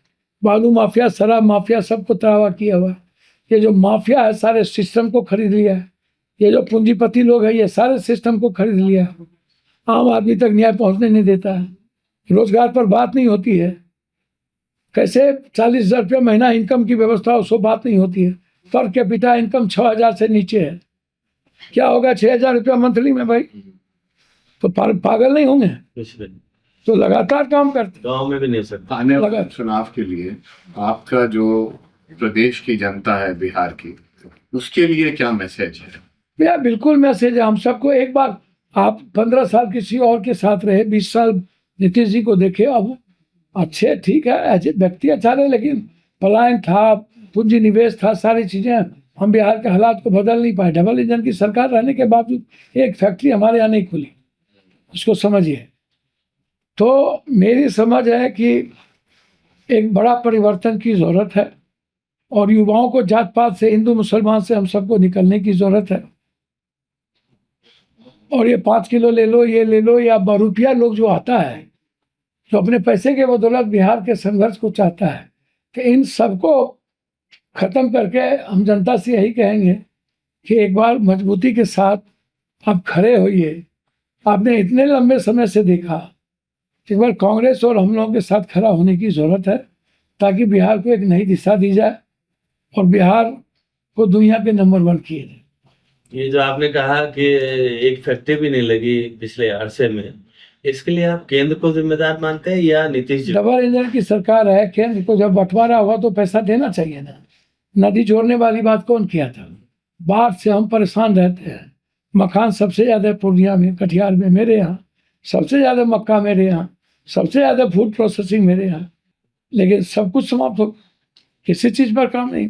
बालू माफिया, शराब माफिया, सबको तबाह किया हुआ है। ये जो माफिया है सारे सिस्टम को खरीद लिया है। ये जो पूंजीपति लोग है ये सारे सिस्टम को खरीद लिया है। आम आदमी तक न्याय पहुंचने नहीं देता है। रोजगार पर बात नहीं होती है। कैसे 40,000 रुपया महीना इनकम की व्यवस्था, उसको बात नहीं होती है। पर कैपिटा इनकम 6,000 से नीचे है। क्या होगा 6,000 रुपया मंथली में भाई? तो पागल नहीं होंगे? कुछ भी तो लगातार काम करते गाँव में भी नहीं हो सकता। आने वाले लगा- चुनाव के लिए आपका जो प्रदेश की जनता है बिहार की, उसके लिए क्या मैसेज है? भैया बिल्कुल मैसेज है हम सबको। एक बार आप 15 साल किसी और के साथ रहे, 20 साल नीतीश जी को देखे, अब अच्छे ठीक है ऐसे व्यक्ति अच्छा रहे, लेकिन पलायन था, पूंजी निवेश था, सारी चीजें हम बिहार के हालात को बदल नहीं पाए। डबल इंजन की सरकार रहने के बावजूद एक फैक्ट्री हमारे यहाँ नहीं खुली, उसको समझिए। तो मेरी समझ है कि एक बड़ा परिवर्तन की जरूरत है और युवाओं को जात पात से, हिंदू मुसलमान से हम सबको निकलने की जरूरत है। और ये 5 किलो ले लो, ये ले लो, या रुपया लोग जो आता है, जो अपने पैसे के बदौलत बिहार के संघर्ष को चाहता है, कि इन सबको खत्म करके हम जनता से यही कहेंगे कि एक बार मजबूती के साथ आप खड़े होइए। आपने इतने लंबे समय से देखा, एक बार कांग्रेस और हम लोगों के साथ खड़ा होने की जरूरत है, ताकि बिहार को एक नई दिशा दी जाए और बिहार को दुनिया के नंबर 1 किए जाए। ये जो आपने कहा कि एक फैक्ट्री भी नहीं लगी पिछले अरसे में, इसके लिए आप केंद्र को जिम्मेदार मानते हैं या नीतीश जी? डबल इंजन की सरकार है, केंद्र को जब बंटवारा हुआ तो पैसा देना चाहिए ना। नदी जोड़ने वाली बात कौन किया था? बाढ़ से हम परेशान रहते हैं। मकान सबसे ज्यादा पूर्णिया में, कटिहार में, मेरे यहाँ सबसे ज्यादा मक्का मेरे यहाँ, सबसे ज्यादा फूड प्रोसेसिंग मेरे यहाँ, लेकिन सब कुछ समाप्त हो, किसी चीज पर काम नहीं।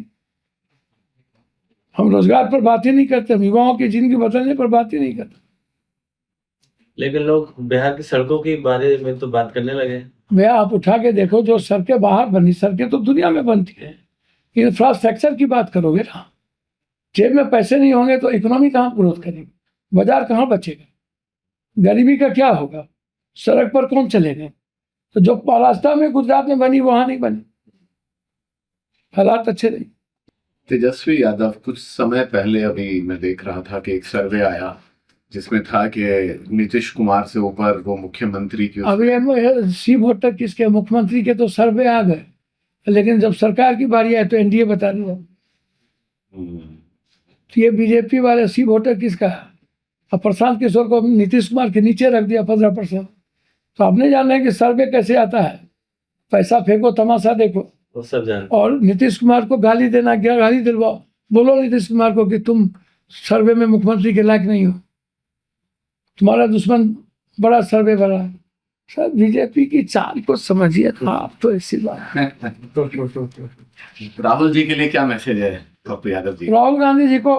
हम रोजगार पर बात ही नहीं करते, हम युवाओं की जिंदगी बदलने पर बात ही नहीं करते। लेकिन लोग बिहार की सड़कों के बारे में तो बात करने लगे। भैया आप उठा के देखो, जो सड़कें बाहर बनी, सड़कें तो दुनिया में बनती है। इंफ्रास्ट्रक्चर की बात करोगे ना, जेब में पैसे नहीं होंगे तो इकोनॉमी कहाँ ग्रोथ करेगी, बाजार कहाँ बचेगा, गरीबी का क्या होगा, सड़क पर कौन चलेगा? तो जो रास्ता में गुजरात में बनी वहां नहीं बनी, हालात अच्छे नहीं। तेजस्वी यादव, कुछ समय पहले अभी मैं देख रहा था कि एक सर्वे आया जिसमें था कि नीतीश कुमार से ऊपर वो मुख्यमंत्री की अब ये सी वोटर किसके, मुख्यमंत्री के तो सर्वे आ गए, लेकिन जब सरकार की बारी आए तो एनडीए बता दिया। हम्म, तो ये बीजेपी वाले सी वोटर किसका है? अब प्रशांत किशोर को नीतीश कुमार के नीचे रख दिया 15%। तो आपने जाना है कि सर्वे कैसे आता है, पैसा फेंको तमाशा देखो। वो सब जानते और नीतीश कुमार को गाली देना, क्या गाली दिलवाओ, बोलो नीतीश कुमार को कि तुम सर्वे में मुख्यमंत्री के लायक नहीं हो, तुम्हारा दुश्मन बड़ा सर्वे वाला है। सर बीजेपी की चाल को समझिए तो आप तो ऐसी बात। राहुल जी के लिए क्या मैसेज है पप्पू यादव जी? राहुल गांधी जी को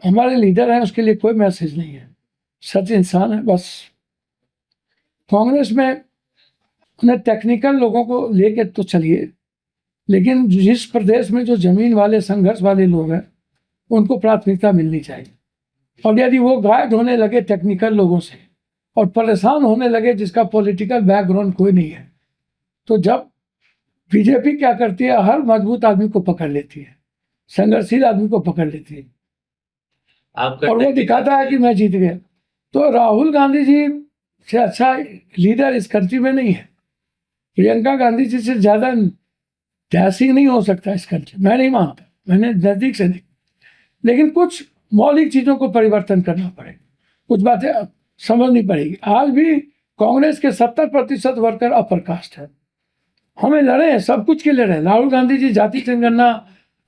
हमारे लीडर हैं, उसके लिए कोई मैसेज नहीं है, सच इंसान है बस। कांग्रेस में उन्हें टेक्निकल लोगों को लेके तो चलिए, लेकिन जिस प्रदेश में जो जमीन वाले संघर्ष वाले लोग हैं उनको प्राथमिकता मिलनी चाहिए। और यदि वो गाइड होने लगे टेक्निकल लोगों से और परेशान होने लगे जिसका पॉलिटिकल बैकग्राउंड कोई नहीं है, तो जब बीजेपी क्या करती है, हर मजबूत आदमी को पकड़ लेती है, संघर्षशील आदमी को पकड़ लेती है आपका और वो दिखाता है कि मैं जीत गया। तो राहुल गांधी जी से अच्छा लीडर इस कंट्री में नहीं है। प्रियंका गांधी जी से ज्यादा डैशिंग नहीं हो सकता इस कंट्री, मैं नहीं मानता, मैंने नजदीक से नहीं। लेकिन कुछ मौलिक चीजों को परिवर्तन करना पड़ेगा, कुछ बातें समझनी पड़ेगी। आज भी कांग्रेस के 70% वर्कर अपर कास्ट है। हमें लड़े हैं, सब कुछ के लड़े हैं। राहुल गांधी जी जाति जनगणना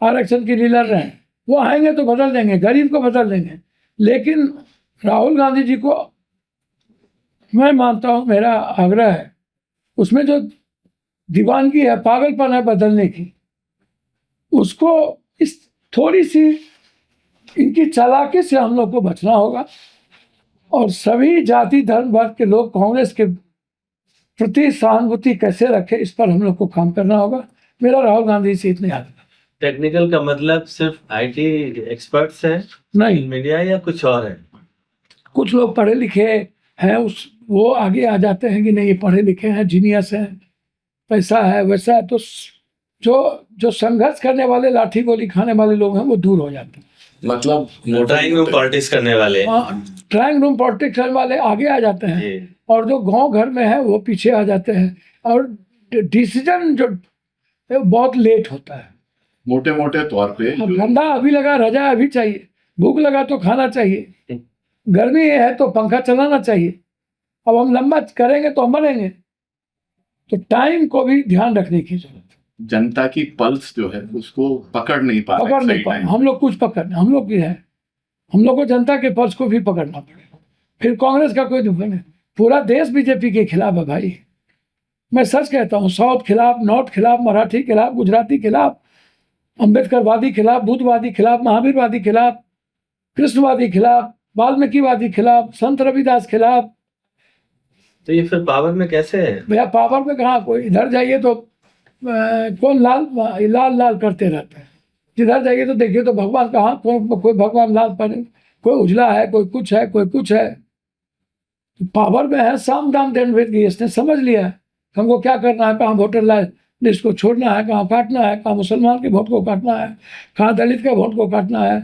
आरक्षण के लिए लड़ रहे हैं, वो आएंगे तो बदल देंगे, गरीब को बदल देंगे। लेकिन राहुल गांधी जी को मैं मानता हूं, मेरा आग्रह है, उसमें जो दीवानगी है, पागलपन है बदलने की, उसको इस थोड़ी सी इनकी चालाकी से हम लोग को बचना होगा। और सभी जाति धर्म वर्ग के लोग कांग्रेस के प्रति सहानुभूति कैसे रखे, इस पर हम लोग को काम करना होगा। मेरा राहुल गांधी से इतने याद टेक्निकल का मतलब सिर्फ आईटी एक्सपर्ट्स हैं, नहीं, मीडिया या कुछ और है? कुछ लोग पढ़े लिखे हैं, वो आगे आ जाते हैं कि नहीं ये पढ़े लिखे हैं, जीनियस हैं, पैसा है, वैसा है, तो जो संघर्ष करने वाले, लाठी गोली खाने वाले लोग हैं वो दूर हो जाते हैं। मतलब ड्राइंग रूम पॉलिटिक्स करने वाले। ड्राइंग रूम पॉलिटिक्स करने वाले आगे आ जाते हैं जी। और जो गांव घर में है वो पीछे आ जाते हैं, और डिसीजन जो बहुत लेट होता है। मोटे मोटे तौर पे अब गंदा अभी लगा, रजा अभी चाहिए, भूख लगा तो खाना चाहिए, गर्मी है तो पंखा चलाना चाहिए। अब हम लंबा करेंगे तो हम मरेंगे। तो टाइम को भी ध्यान रखने की जरूरत है। जनता की पल्स जो है उसको पकड़ नहीं पा रहे पकड़ नहीं सही पाए टाइम। हम लोग, कुछ पकड़, हम लोग की है, हम लोग को जनता के पक्ष को भी पकड़ना पड़ेगा। फिर कांग्रेस का कोई दुश्मन है, पूरा देश बीजेपी के खिलाफ है भाई। मैं सच कहता हूँ, साउथ खिलाफ, नॉर्थ खिलाफ, मराठी खिलाफ, गुजराती खिलाफ, अम्बेडकरवादी खिलाफ, बुद्धवादी खिलाफ, महावीरवादी खिलाफ, कृष्णवादी खिलाफ, वाल्मीकिवादी खिलाफ, संत रविदास खिलाफ। तो ये फिर पावर में कैसे है? भैया पावर में कहाँ, कोई इधर जाइए तो कौन लाल लाल लाल करते रहते हैं, जिधर जाइए तो देखिए तो भगवान कहाँ, कोई भगवान लाल पहने, कोई उजला है, कोई कुछ है, कोई कुछ है। पावर में है साम दाम दंड भेद की, इसने समझ लिया है हमको क्या करना है, कहाँ वोटर लिस्ट को छोड़ना है, कहाँ काटना है, कहाँ मुसलमान के वोट को काटना है, कहाँ दलित के वोट को काटना है,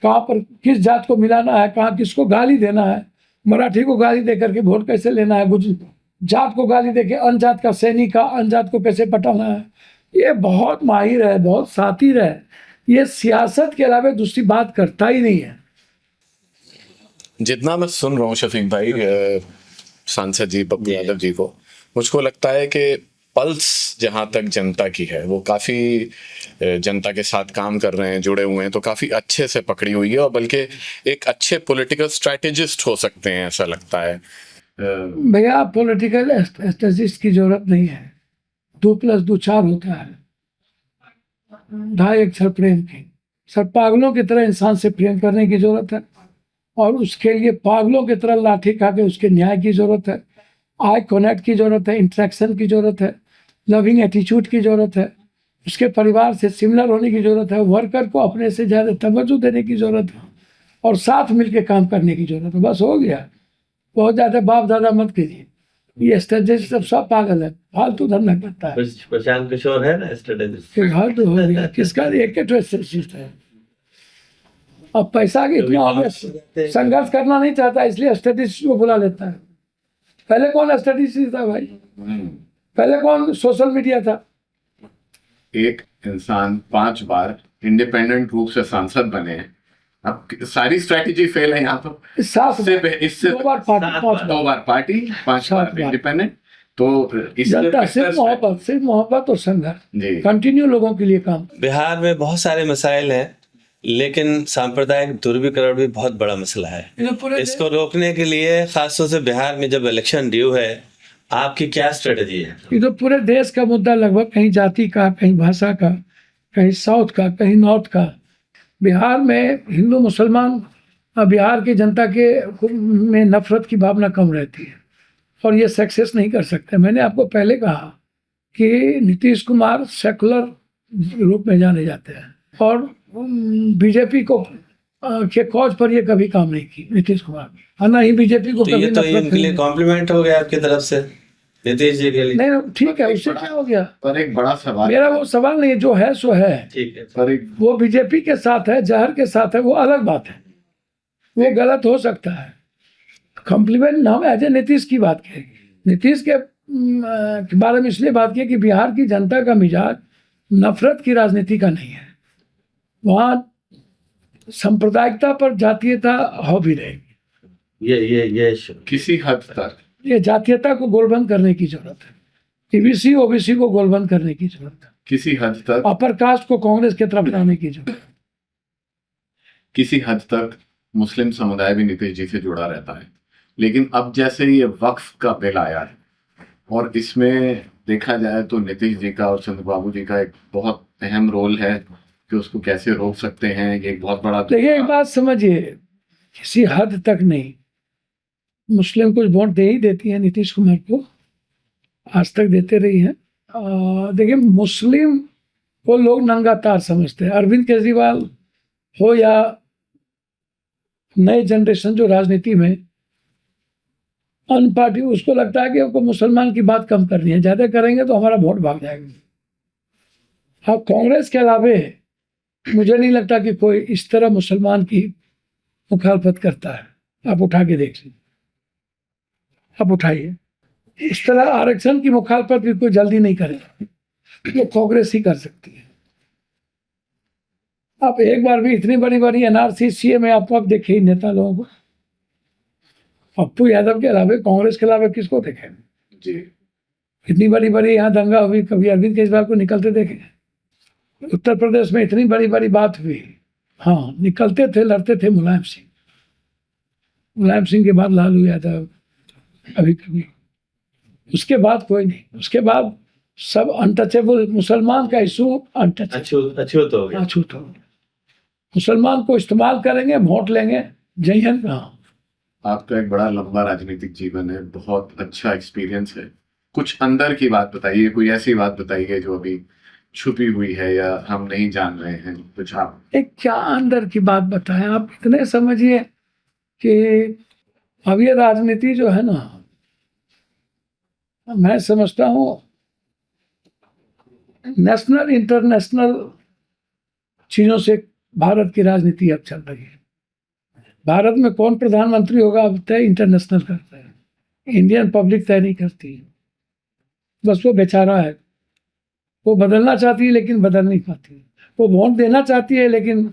कहाँ पर किस जात को मिलाना है, कहाँ किसको गाली देना है, मराठी को गाली दे करके वोट कैसे लेना है, जात को गाली दे के अनजात का सैनिक का अनजात को कैसे पटाना है। ये बहुत माहिर है, बहुत सातिर है, ये सियासत के अलावा दूसरी बात करता ही नहीं है। जितना मैं सुन रहा हूँ शफीक भाई सांसद जी पप्पू यादव जी को, मुझको लगता है कि पल्स जहाँ तक जनता की है वो काफ़ी जनता के साथ काम कर रहे हैं, जुड़े हुए हैं, तो काफ़ी अच्छे से पकड़ी हुई है, और बल्कि एक अच्छे पॉलिटिकल स्ट्रैटेजिस्ट हो सकते हैं ऐसा लगता है। भैया पॉलिटिकल स्ट्रैटेजिस्ट की जरूरत नहीं है, 2+2 4 होता है, 2.5 अक्षर प्रेम की। सब पागलों की तरह इंसान से प्रेम करने की जरूरत है, और उसके लिए पागलों की तरह लाठी खा के उसके न्याय की जरूरत है, आई कनेक्ट की जरूरत है, इंट्रैक्शन की जरूरत है, लविंग एटीट्यूड की जरूरत है, उसके परिवार से सिमिलर होने की जरूरत है, वर्कर को अपने से ज़्यादा तवज्जो देने की जरूरत है, और साथ मिलकर काम करने की जरूरत है। बस हो गया, बहुत ज़्यादा बाप दादा मत कीजिए, ये स्ट्रेटेजिस्ट सब पागल है, फालतू धंधा करता है। प्रशांत किशोर है ना स्ट्रेटेजिस्ट? हद हो गया, किसका एक के स्ट्रेटेजिस्ट है। अब पैसा की इतना हो गया, संघर्ष करना नहीं चाहता इसलिए स्ट्रेटेजिस्ट को बुला लेता है। पहले कौन स्ट्रेटेजिस्ट था भाई? पहले कौन सोशल मीडिया था? एक इंसान 5 बार इंडिपेंडेंट रूप से सांसद बने हैं, अब सारी स्ट्रैटेजी फेल है यहाँ तो। इससे 2 बार पार्टी, 2 बार पार्टी, 5 बार इंडिपेंडेंट, तो जनता सिर्फ मोहब्बत और संघर्ष, कंटिन्यू लोगों के लिए काम। बिहार में बहुत सारे मसाइल हैं, लेकिन सांप्रदायिक ध्रुवीकरण भी बहुत बड़ा मसला है। इसको रोकने के लिए खासतौर से बिहार में जब इलेक्शन ड्यू है, आपकी क्या स्ट्रेटजी है? ये तो पूरे देश का मुद्दा, लगभग कहीं जाति का, कहीं भाषा का, कहीं साउथ का, कहीं नॉर्थ का। बिहार में हिंदू मुसलमान, बिहार की जनता के में नफरत की भावना कम रहती है, और ये सक्सेस नहीं कर सकते। मैंने आपको पहले कहा कि नीतीश कुमार सेकुलर रूप में जाने जाते हैं, और बीजेपी को के कॉज पर ये कभी काम नहीं की नीतीश कुमार, और ना ही बीजेपी को तो कभी ये तो इनके लिए कॉम्प्लीमेंट हो गया आपकी तरफ से नीतीश जी के लिए। नहीं, ठीक है, उससे क्या हो गया? पर एक बड़ा सवाल, मेरा वो सवाल नहीं है, जो है सो है। ठीक है, पर एक वो बीजेपी के साथ है, जहर के साथ है, वो अलग बात है, वो गलत हो सकता है। कॉम्प्लीमेंट हम एज ए नीतीश की बात करें, नीतीश के बारे में इसलिए बात की कि बिहार की जनता का मिजाज नफरत की राजनीति का नहीं है, वहाँ सांप्रदायिकता पर जातीयता हावी रहेगी। ये किसी हद तक ये जातीयता को गोलबंद करने की जरूरत है, टीबीसी ओबीसी को गोलबंद करने की जरूरत है, किसी हद तक अपर कास्ट को कांग्रेस की तरफ लाने की जरूरत है। किसी हद तक मुस्लिम समुदाय भी नीतीश जी से जुड़ा रहता है, लेकिन अब जैसे ये वक्फ का बिल आया है, और इसमें देखा जाए तो नीतीश जी का और चंद्रबाबू जी का एक बहुत अहम रोल है कि उसको कैसे रोक सकते हैं। ये एक बहुत बड़ा, देखिए एक बात समझिए, किसी हद तक नहीं, मुस्लिम कुछ वोट दे ही देती है नीतीश कुमार को, आज तक देते रही हैं। देखिए मुस्लिम को लोग नंगा तार समझते हैं, अरविंद केजरीवाल हो या नए जनरेशन जो राजनीति में अन पार्टी, उसको लगता है कि हमको मुसलमान की बात कम करनी है, ज़्यादा करेंगे तो हमारा वोट भाग जाएगा। अब कांग्रेस के अलावे मुझे नहीं लगता कि कोई इस तरह मुसलमान की मुखालफत करता है। आप उठा के देख लीजिए, आप उठाइए, इस तरह आरक्षण की मुखालफत भी कोई जल्दी नहीं करेगा, ये कांग्रेस ही कर सकती है। आप एक बार भी इतनी बड़ी बड़ी एनआरसी सीए में आप देखिए नेता लोगों को, पप्पू यादव के अलावा कांग्रेस के अलावा किसको देखे जी, इतनी बड़ी बड़ी यहाँ दंगा हुई, कभी अरविंद केजरीवाल को निकलते देखे? उत्तर प्रदेश में इतनी बड़ी बड़ी बात हुई, हाँ निकलते थे, लड़ते थे मुलायम सिंह, मुलायम सिंह के बाद लालू यादव, अभी कभी, उसके बाद कोई नहीं। उसके बाद सब अनटचेबल। मुसलमान का इशू अनटचेबल, अछूत हो गया। अछूत हो गया। मुसलमान को इस्तेमाल करेंगे, वोट लेंगे, जयन कहाँ। आपका एक बड़ा लंबा राजनीतिक जीवन है, बहुत अच्छा एक्सपीरियंस है। कुछ अंदर की बात बताइए, कोई ऐसी बात बताइए जो अभी छुपी हुई है या हम नहीं जान रहे हैं कुछ आप। एक क्या अंदर की बात बताएं आप, इतने समझिए कि अब ये राजनीति जो है ना, मैं समझता हूँ नेशनल इंटरनेशनल चीजों से भारत की राजनीति अब चल रही है। भारत में कौन प्रधानमंत्री होगा अब तय इंटरनेशनल करता है, इंडियन पब्लिक तय नहीं करती। बस वो बेचारा है, वो बदलना चाहती है लेकिन बदल नहीं पाती। वो वोट देना चाहती है लेकिन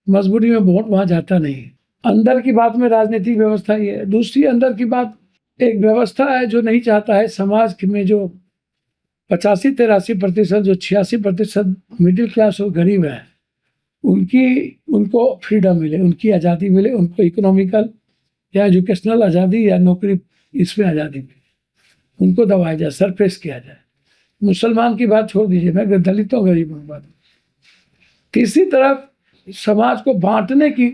मजबूरी में वोट वहां जाता नहीं। अंदर की बात में राजनीतिक व्यवस्था ये है। दूसरी अंदर की बात, एक व्यवस्था है जो नहीं चाहता है समाज में जो 85-83%, जो 86% मिडिल क्लास और गरीब है, उनको फ्रीडम मिले, उनकी आज़ादी मिले, उनको इकोनॉमिकल या एजुकेशनल आज़ादी या नौकरी इसमें आज़ादी मिले, उनको दबाया जाए, सरप्रेस किया जाए। मुसलमान की बात छोड़ दीजिए, मैं दलितों गरीबों की बात। तीसरी तरफ समाज को बांटने की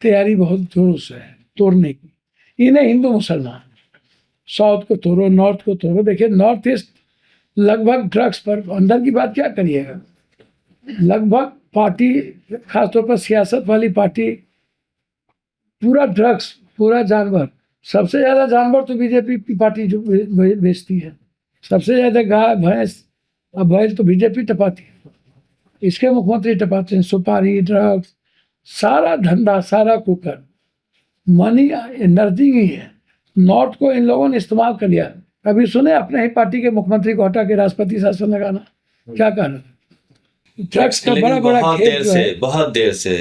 तैयारी बहुत जोरों से है, तोड़ने की। इन्हें हिंदू मुसलमान, साउथ को तोड़ो, नॉर्थ को तोड़ो। देखिए नॉर्थ ईस्ट लगभग ड्रग्स पर, अंदर की बात क्या करिएगा, लगभग पार्टी, खासतौर पर सियासत वाली पार्टी, पूरा ड्रग्स, पूरा जानवर। सबसे ज़्यादा जानवर तो बीजेपी की पार्टी जो बेचती है, सबसे ज़्यादा गाय भैंस, अब भैंस तो बीजेपी टपाती है, इसके मुख्यमंत्री टपाते हैं। सुपारी, ड्रग्स, सारा धंधा, सारा कुकर, मनी एनर्जी ही है। नॉर्थ को इन लोगों ने इस्तेमाल कर लिया। कभी सुने अपने ही पार्टी के मुख्यमंत्री को हटा के राष्ट्रपति शासन लगाना? क्या कारण? ड्रग्स का बड़ा बड़ा खेप जो है, बहुत देर से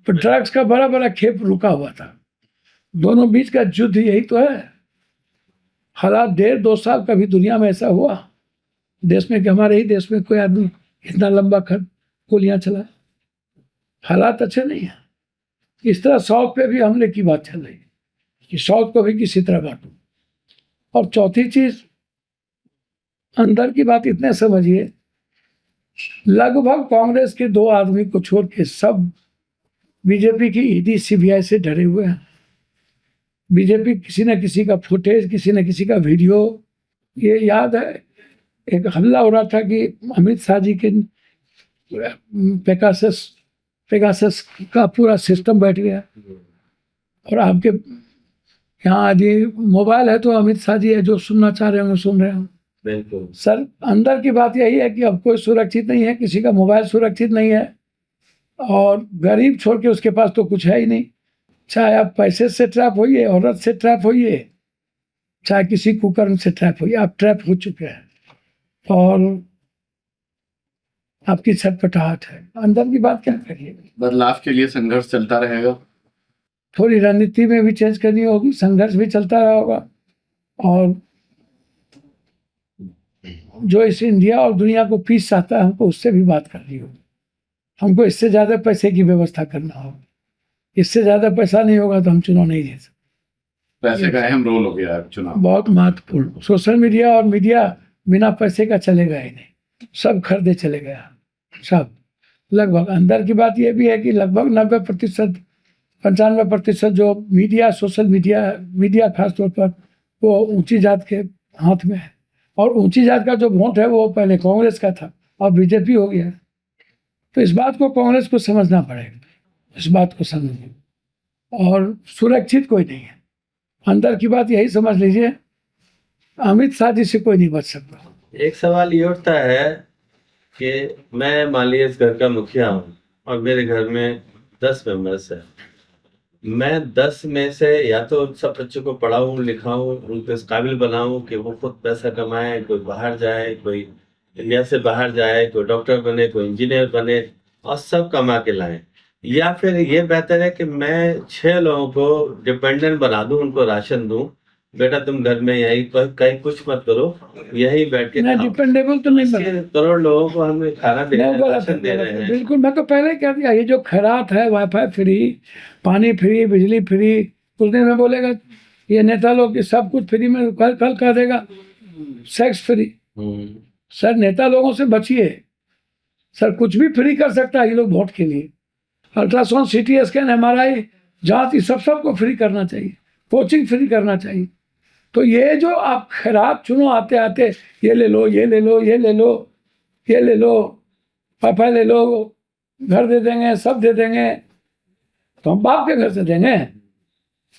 ड्रग्स का बड़ा बड़ा खेप रुका हुआ था। दोनों बीच का युद्ध यही तो है। हालात 1.5-2 साल कभी दुनिया में ऐसा हुआ देश में कि हमारे ही देश में कोई आदमी इतना लंबा खत गोलियां चलाए? हालात अच्छे नहीं है। इस तरह साउथ पे भी हमले की बात चल रही है कि साउथ को भी किसी तरह बांटो। और चौथी चीज, अंदर की बात इतने समझिए, लगभग कांग्रेस के 2 आदमी को छोड़ के सब बीजेपी की ईडी सीबीआई से डरे हुए हैं। बीजेपी किसी न किसी का फुटेज, किसी न किसी का वीडियो, ये याद है एक हमला हो रहा था कि अमित शाह जी के पेगासस का पूरा सिस्टम बैठ गया। और आपके यहाँ यदि मोबाइल है तो अमित शाह जी है, जो सुनना चाह रहे होंगे सुन रहे होंगे। बिल्कुल सर, अंदर की बात यही है कि अब कोई सुरक्षित नहीं है, किसी का मोबाइल सुरक्षित नहीं है, और गरीब छोड़ के उसके पास तो कुछ है ही नहीं। चाहे आप पैसे से ट्रैप होइए, औरत से ट्रैप होइए, चाहे किसी कुकर्म से ट्रैप होइए, आप ट्रैप हो चुके हैं और आपकी छटपटाहट है। अंदर की बात क्या करिए? बदलाव के लिए संघर्ष चलता रहेगा। थोड़ी रणनीति में भी चेंज करनी होगी, संघर्ष भी चलता रहा होगा, और जो इस इंडिया और दुनिया को पीस चाहता है हमको उससे भी बात करनी होगी। हमको इससे ज़्यादा पैसे की व्यवस्था करना होगा। इससे ज़्यादा पैसा नहीं होगा तो हम चुनाव नहीं जीत सकते। पैसे का अहम रोल हो गया है चुनाव, बहुत महत्वपूर्ण। सोशल मीडिया और मीडिया बिना पैसे का चलेगा ही नहीं, सब खरीदे चले गया, सब लगभग। अंदर की बात यह भी है कि लगभग 90%, 95% जो मीडिया, सोशल मीडिया खासतौर पर, वो ऊंची जात के हाथ में है। और ऊंची जात का जो वोट है वो पहले कांग्रेस का था, अब बीजेपी हो गया। तो इस बात को कांग्रेस को समझना पड़ेगा, इस बात को समझिए। और सुरक्षित कोई नहीं है। अंदर की बात यही समझ लीजिए, अमित शाह जी से कोई नहीं बच सकता। एक सवाल ये उठता है कि मैं मान लीजिए इस घर का मुखिया हूँ और मेरे घर में 10 मेंबर्स हैं। मैं 10 में से या तो उन सब बच्चों को पढ़ाऊँ, लिखाऊँ, उनको इस काबिल बनाऊँ कि वो खुद पैसा कमाए, कोई बाहर जाए, कोई इंडिया से बाहर जाए, कोई डॉक्टर बने, कोई इंजीनियर बने और सब कमा के लाएं, या फिर ये बेहतर है कि मैं 6 लोगों को डिपेंडेंट बना दूं, उनको राशन दूं, बेटा तुम घर में यही कहीं कुछ मत करो, यही बैठ के मैं खाओ। डिपेंडेबल तो नहीं बना। 80 करोड़ लोगों को हम खाना दे रहे हैं, नहीं, राशन दे रहे हैं। बिल्कुल। मैं तो पहले कह दिया, ये जो खैरात है, वाईफाई फ्री, पानी फ्री, बिजली फ्री, कुछ दिन में बोलेगा ये नेता लोग कि सब कुछ फ्री में, कल कल कह देगा सेक्स फ्री। सर नेता लोगों से बचिए सर, कुछ भी फ्री कर सकता है ये लोग वोट के लिए। अल्ट्रासाउंड, सीटी स्कैन, MRI जांच, ये सबको फ्री करना चाहिए, कोचिंग फ्री करना चाहिए। तो ये जो आप खराब चुनो आते आते, ये ले लो, ये ले लो, ये ले लो, ये ले लो, पापा ले लो, घर दे देंगे, सब दे देंगे, तो हम बाप के घर से देंगे,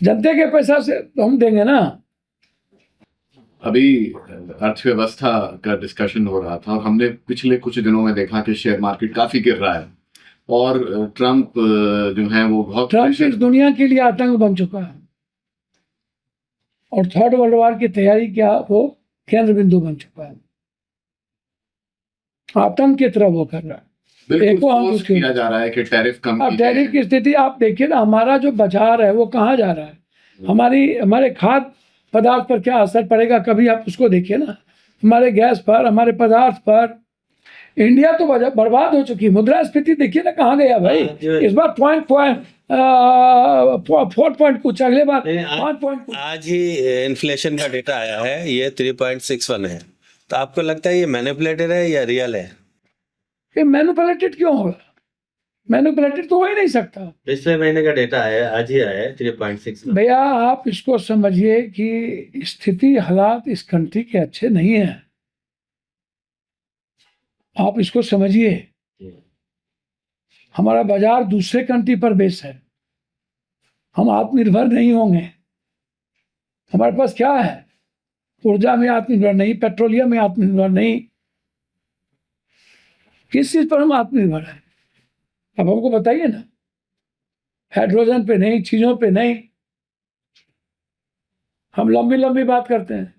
जनता के पैसा से तो हम देंगे ना। अभी अर्थव्यवस्था का डिस्कशन हो रहा था और हमने पिछले कुछ दिनों में देखा कि शेयर मार्केट काफी गिर रहा है और ट्रम्प जो है वो बहुत ट्रम्प इस दुनिया के लिए आतंक बन चुका है और थर्ड वर्ल्ड वॉर की तैयारी क्या वो केंद्र बिंदु बन चुका है। आतंक की तरह वो कर रहा है। बिल्कुल देखो हम फोर्स किया जा रहा है कि टैरिफ कम अब की टैरिफ की स्थिति आप देखिए ना, हमारा जो बाजार है वो कहाँ जा रहा है, हमारे खाद्य पदार्थ पर क्या असर पड़ेगा, कभी आप उसको देखिए ना। हमारे गैस पर, हमारे पदार्थ पर इंडिया तो बर्बाद हो चुकी है। मुद्रास्फीति देखिए ना कहाँ गया भाई। इस बार 4 पॉइंट कुछ, अगले बार 5 पॉइंट कुछ। आज ही इन्फ्लेशन का डेटा आया है, ये 3.61 है। तो आपको लगता है ये मैनिपुलेटेड है या रियल है? ये मैनिपुलेटेड क्यों होगा? मैनिपुलेटेड तो हो ही नहीं सकता। पिछले महीने का डेटा आया, आज ही आया है 3.6। भैया आप इसको समझिए कि स्थिति, हालात इस कंट्री के अच्छे नहीं है। आप इसको समझिए, हमारा बाजार दूसरे कंट्री पर बेस है, हम आत्मनिर्भर नहीं होंगे। हमारे पास क्या है? ऊर्जा में आत्मनिर्भर नहीं, पेट्रोलियम में आत्मनिर्भर नहीं, किस चीज पर हम आत्मनिर्भर है? अब हमको बताइए ना। हाइड्रोजन पे नहीं, चीजों पे नहीं। हम लंबी लंबी बात करते हैं।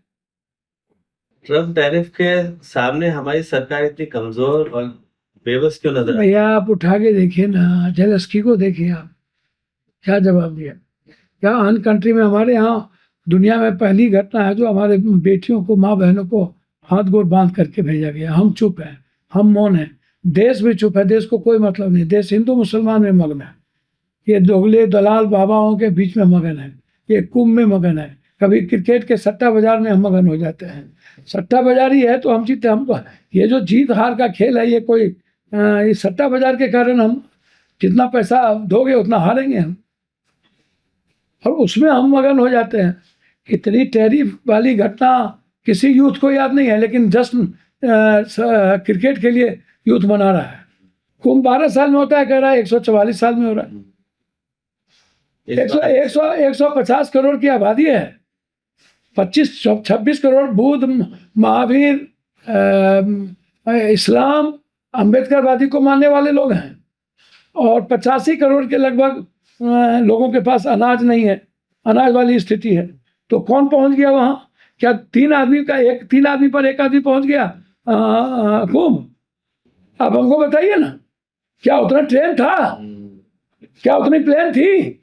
ट्रम्प टैरिफ के सामने हमारी सरकार इतनी कमजोर और बेबस क्यों नजर? भैया आप उठा के देखिए ना, जेलेंस्की को देखिए आप, क्या जवाब दिया। क्या अन्य कंट्री में, हमारे यहाँ दुनिया में पहली घटना है जो हमारे बेटियों को, माँ बहनों को हाथ गोड़ बांध करके भेजा गया। हम चुप हैं, हम मौन हैं, देश भी चुप है, देश को कोई मतलब नहीं। देश हिंदू मुसलमान में मगन है, ये दोगले दलाल बाबाओं के बीच में मगन है, ये कुंभ में मगन है। कभी क्रिकेट के सट्टा बाजार में हम मगन हो जाते हैं। सट्टा बाजारी है तो हम जीते। हम ये जो जीत हार का खेल है, ये कोई इस सट्टा बाजार के कारण हम जितना पैसा दोगे उतना हारेंगे हम, और उसमें हम मगन हो जाते हैं। इतनी टैरिफ वाली घटना किसी यूथ को याद नहीं है, लेकिन जश्न क्रिकेट के लिए यूथ मना रहा है। कुंभ 12 साल में होता है, कह रहा है 144 साल में हो रहा है। 150 करोड़ की आबादी है, 25-26 करोड़ बुद्ध, महावीर, इस्लाम, अम्बेडकरवादी को मानने वाले लोग हैं, और 85 करोड़ के लगभग लोगों के पास अनाज नहीं है, अनाज वाली स्थिति है। तो कौन पहुंच गया वहां? क्या 3 आदमी पर एक आदमी पहुंच गया कुंभ? अब हमको बताइए ना, क्या उतना ट्रेन था? क्या उतनी प्लेन थी?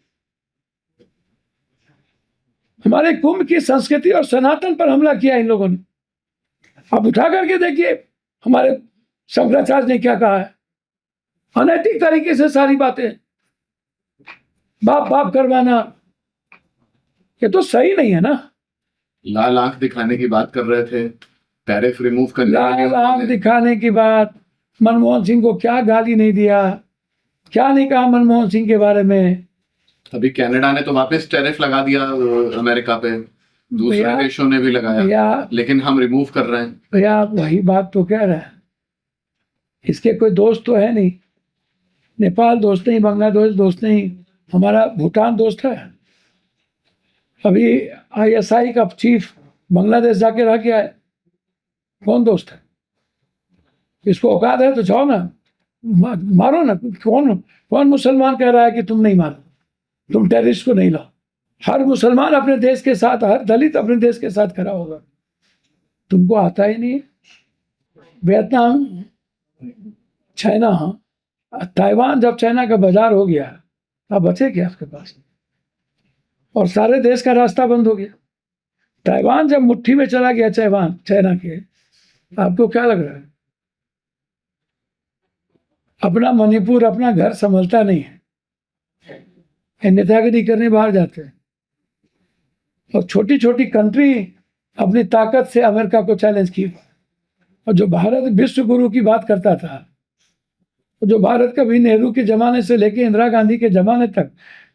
हमारे कुंभ की संस्कृति और सनातन पर हमला किया इन लोगों ने। आप उठा करके देखिए हमारे शंकराचार्य ने क्या कहा है। अनैतिक तरीके से सारी बातें, बाप करवाना, ये तो सही नहीं है ना। लाल आंख दिखाने की बात कर रहे थे, टैरिफ रिमूव करने के लिए लाल आंख दिखाने की बात। मनमोहन सिंह को क्या गाली नहीं दिया, क्या नहीं कहा मनमोहन सिंह के बारे में। अभी कनाडा ने तो वापस टैरिफ लगा दिया अमेरिका पे, दूसरे देशों ने भी लगाया, लेकिन हम रिमूव कर रहे हैं। भैया वही बात तो कह रहे हैं, इसके कोई दोस्त तो है नहीं। नेपाल दोस्त नहीं, बांग्लादेश दोस्त नहीं, हमारा भूटान दोस्त है। अभी ISI का चीफ बांग्लादेश जाके रह गया है, कौन दोस्त है? इसको औकात है तो जाओ ना, मारो ना। कौन मुसलमान कह रहा है कि तुम नहीं मारो, तुम टेररिस्ट को नहीं लाओ? हर मुसलमान अपने देश के साथ, हर दलित अपने देश के साथ खड़ा होगा। तुमको आता ही नहीं। वियतनाम, चाइना, ताइवान, जब चाइना का बाजार हो गया, अब बचे क्या आपके पास? और सारे देश का रास्ता बंद हो गया। ताइवान जब मुट्ठी में चला गया चाइना के, आपको क्या लग रहा है? अपना मणिपुर, अपना घर संभलता नहीं है, नेतागिरी करने बाहर जाते हैं। और छोटी छोटी कंट्री अपनी ताकत से अमेरिका को चैलेंज की। और जो भारत विश्व गुरु की बात करता था, जो भारत कभी नेहरू के ज़माने से लेकर इंदिरा गांधी के ज़माने तक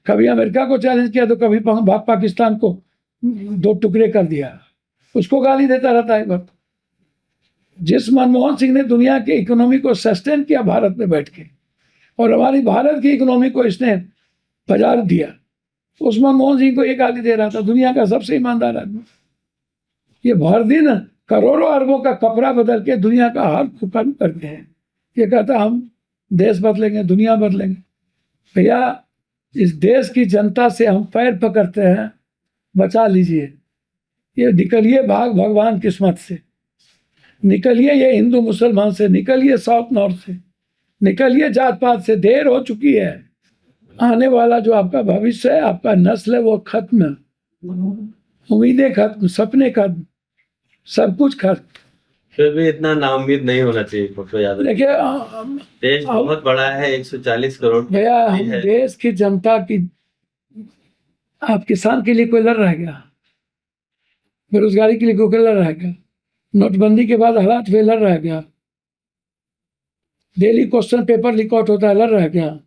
कभी अमेरिका को चैलेंज किया तो कभी पाकिस्तान को दो टुकड़े कर दिया, उसको गाली देता रहता है वक्त। जिस मनमोहन सिंह ने दुनिया की इकोनॉमी को सस्टेन किया भारत में बैठ के, और हमारी भारत की इकोनॉमी को इसने बाजार दिया, उस मनमोहन सिंह को ये गाली दे रहा था, दुनिया का सबसे ईमानदार आदमी। ये भर दिन करोड़ों अरबों का कपड़ा बदल के दुनिया का हाल खत्म करते हैं। ये कहता हम देश बदलेंगे, दुनिया बदलेंगे। भैया, इस देश की जनता से हम पैर पकड़ते हैं, बचा लीजिए। ये निकलिए भगवान किस्मत से, निकलिए ये हिंदू मुसलमान से, निकलिए साउथ नॉर्थ से, निकलिए जात पात से। देर हो चुकी है। आने वाला जो आपका भविष्य है, आपका नस्ल है, वो खत्म, उम्मीदें खत्म, सपने खत्म, सब कुछ खत्म। फिर भी इतना नाउम्मीद नहीं होना चाहिए फोटो। याद रखिए, देखिए देश बहुत बड़ा है, 140 करोड़ भैया, हम है। देश की जनता की, आप किसान के लिए कोई लड़ रहा है क्या? बेरोजगारी के लिए कोई लड़ रहा है क्या? नोटबंदी के बाद हालात वे लड़ रहा है क्या? Daily question paper leak out होता है, लड़ रहा है क्या?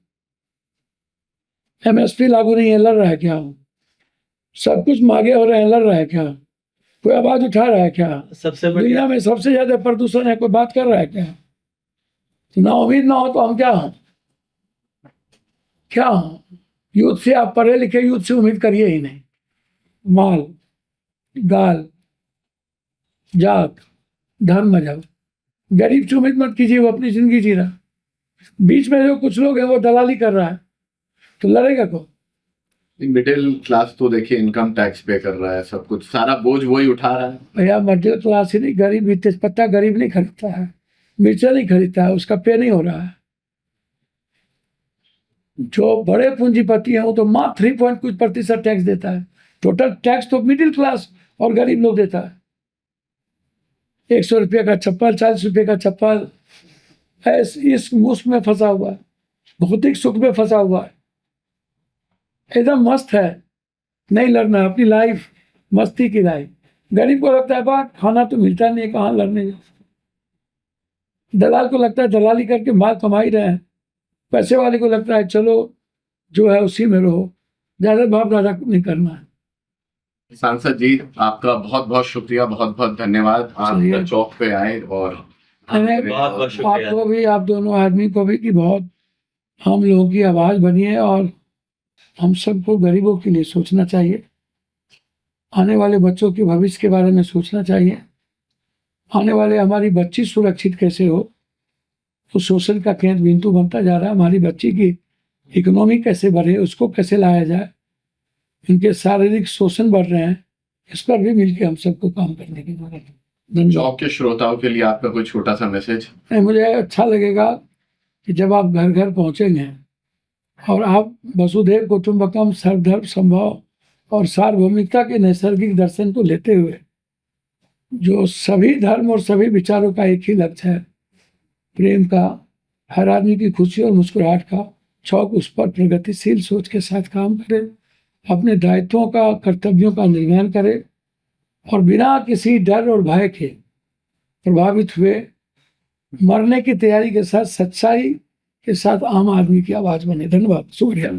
MSP लागू नहीं है, लड़ रहा है क्या? सब कुछ मांगे हो रहे हैं, लड़ रहा है क्या? कोई आवाज उठा रहा है क्या? सबसे बढ़िया दुनिया में सबसे ज्यादा प्रदूषण है, कोई बात कर रहा है क्या? तो ना उम्मीद ना हो तो हम क्या हों? क्या हों? यूथ से, आप पढ़े लिखे यूथ से उम्मीद करिए ही नहीं। माल, गाल, जात, धर्म, मजहब, गरीब से उम्मीद मत कीजिए, वो अपनी जिंदगी जी रहा। बीच में जो कुछ लोग हैं वो दलाली कर रहा है, तो लड़ेगा कौन? मिडिल क्लास तो देखिए इनकम टैक्स पे कर रहा है, सब कुछ सारा बोझ वही उठा रहा है। भैया, मिडिल क्लास ही नहीं, गरीब भी तेजपत्ता गरीब नहीं खरीदता है, मिर्चा नहीं खरीदता है, उसका पे नहीं हो रहा है। जो बड़े पूंजीपति हैं वो तो मात्र 3 कुछ % टैक्स देता है। टोटल टैक्स तो मिडिल क्लास और गरीब लोग देता है। 100 रुपये का चप्पल, 40 रुपये का चप्पल, इस मुश्क में फंसा हुआ है, भौतिक सुख में फंसा हुआ है, एकदम मस्त है। नहीं लड़ना, अपनी लाइफ मस्ती की लाइफ। गरीब को लगता है बात खाना तो मिलता नहीं है, कहाँ लड़ने जाओ। दलाल को लगता है दलाली करके माल कमा ही रहे हैं। पैसे वाले को लगता है चलो जो है उसी में रहो, ज्यादा बाप दादा नहीं करना है। सांसद जी, आपका बहुत बहुत शुक्रिया, बहुत बहुत धन्यवाद। आप चलिए। चौक पे आए और मैंने बहुत बहुत शुक्रिया। आपको भी, आप दोनों आदमी को भी, कि बहुत हम लोगों की आवाज बनी है। और हम सबको गरीबों के लिए सोचना चाहिए, आने वाले बच्चों के भविष्य के बारे में सोचना चाहिए। आने वाले हमारी बच्ची सुरक्षित कैसे हो, तो शोषण का केंद्र बिंदु बनता जा रहा है। हमारी बच्ची की इकोनॉमी कैसे बढ़े, उसको कैसे लाया जाए। इनके शारीरिक शोषण बढ़ रहे हैं, इस पर भी मिलकर हम सबको काम करने की जरूरत है। धन्यवाद। चौक के श्रोताओं के लिए आपका कोई छोटा सा मैसेज? नहीं, मुझे अच्छा लगेगा कि जब आप घर घर पहुंचेंगे और आप वसुधैव कुटुंबकम, सर्वधर्म संभव और सार्वभौमिकता के नैसर्गिक दर्शन को लेते हुए, जो सभी धर्म और सभी विचारों का एक ही लक्ष्य है, प्रेम का, हर आदमी की खुशी और मुस्कुराहट का, चौक उस पर प्रगतिशील सोच के साथ काम करे, अपने दायित्वों का, कर्तव्यों का निर्वहन करे और बिना किसी डर और भय के प्रभावित हुए मरने की तैयारी के साथ सच्चाई के साथ आम आदमी की आवाज बने। धन्यवाद, शुक्रिया।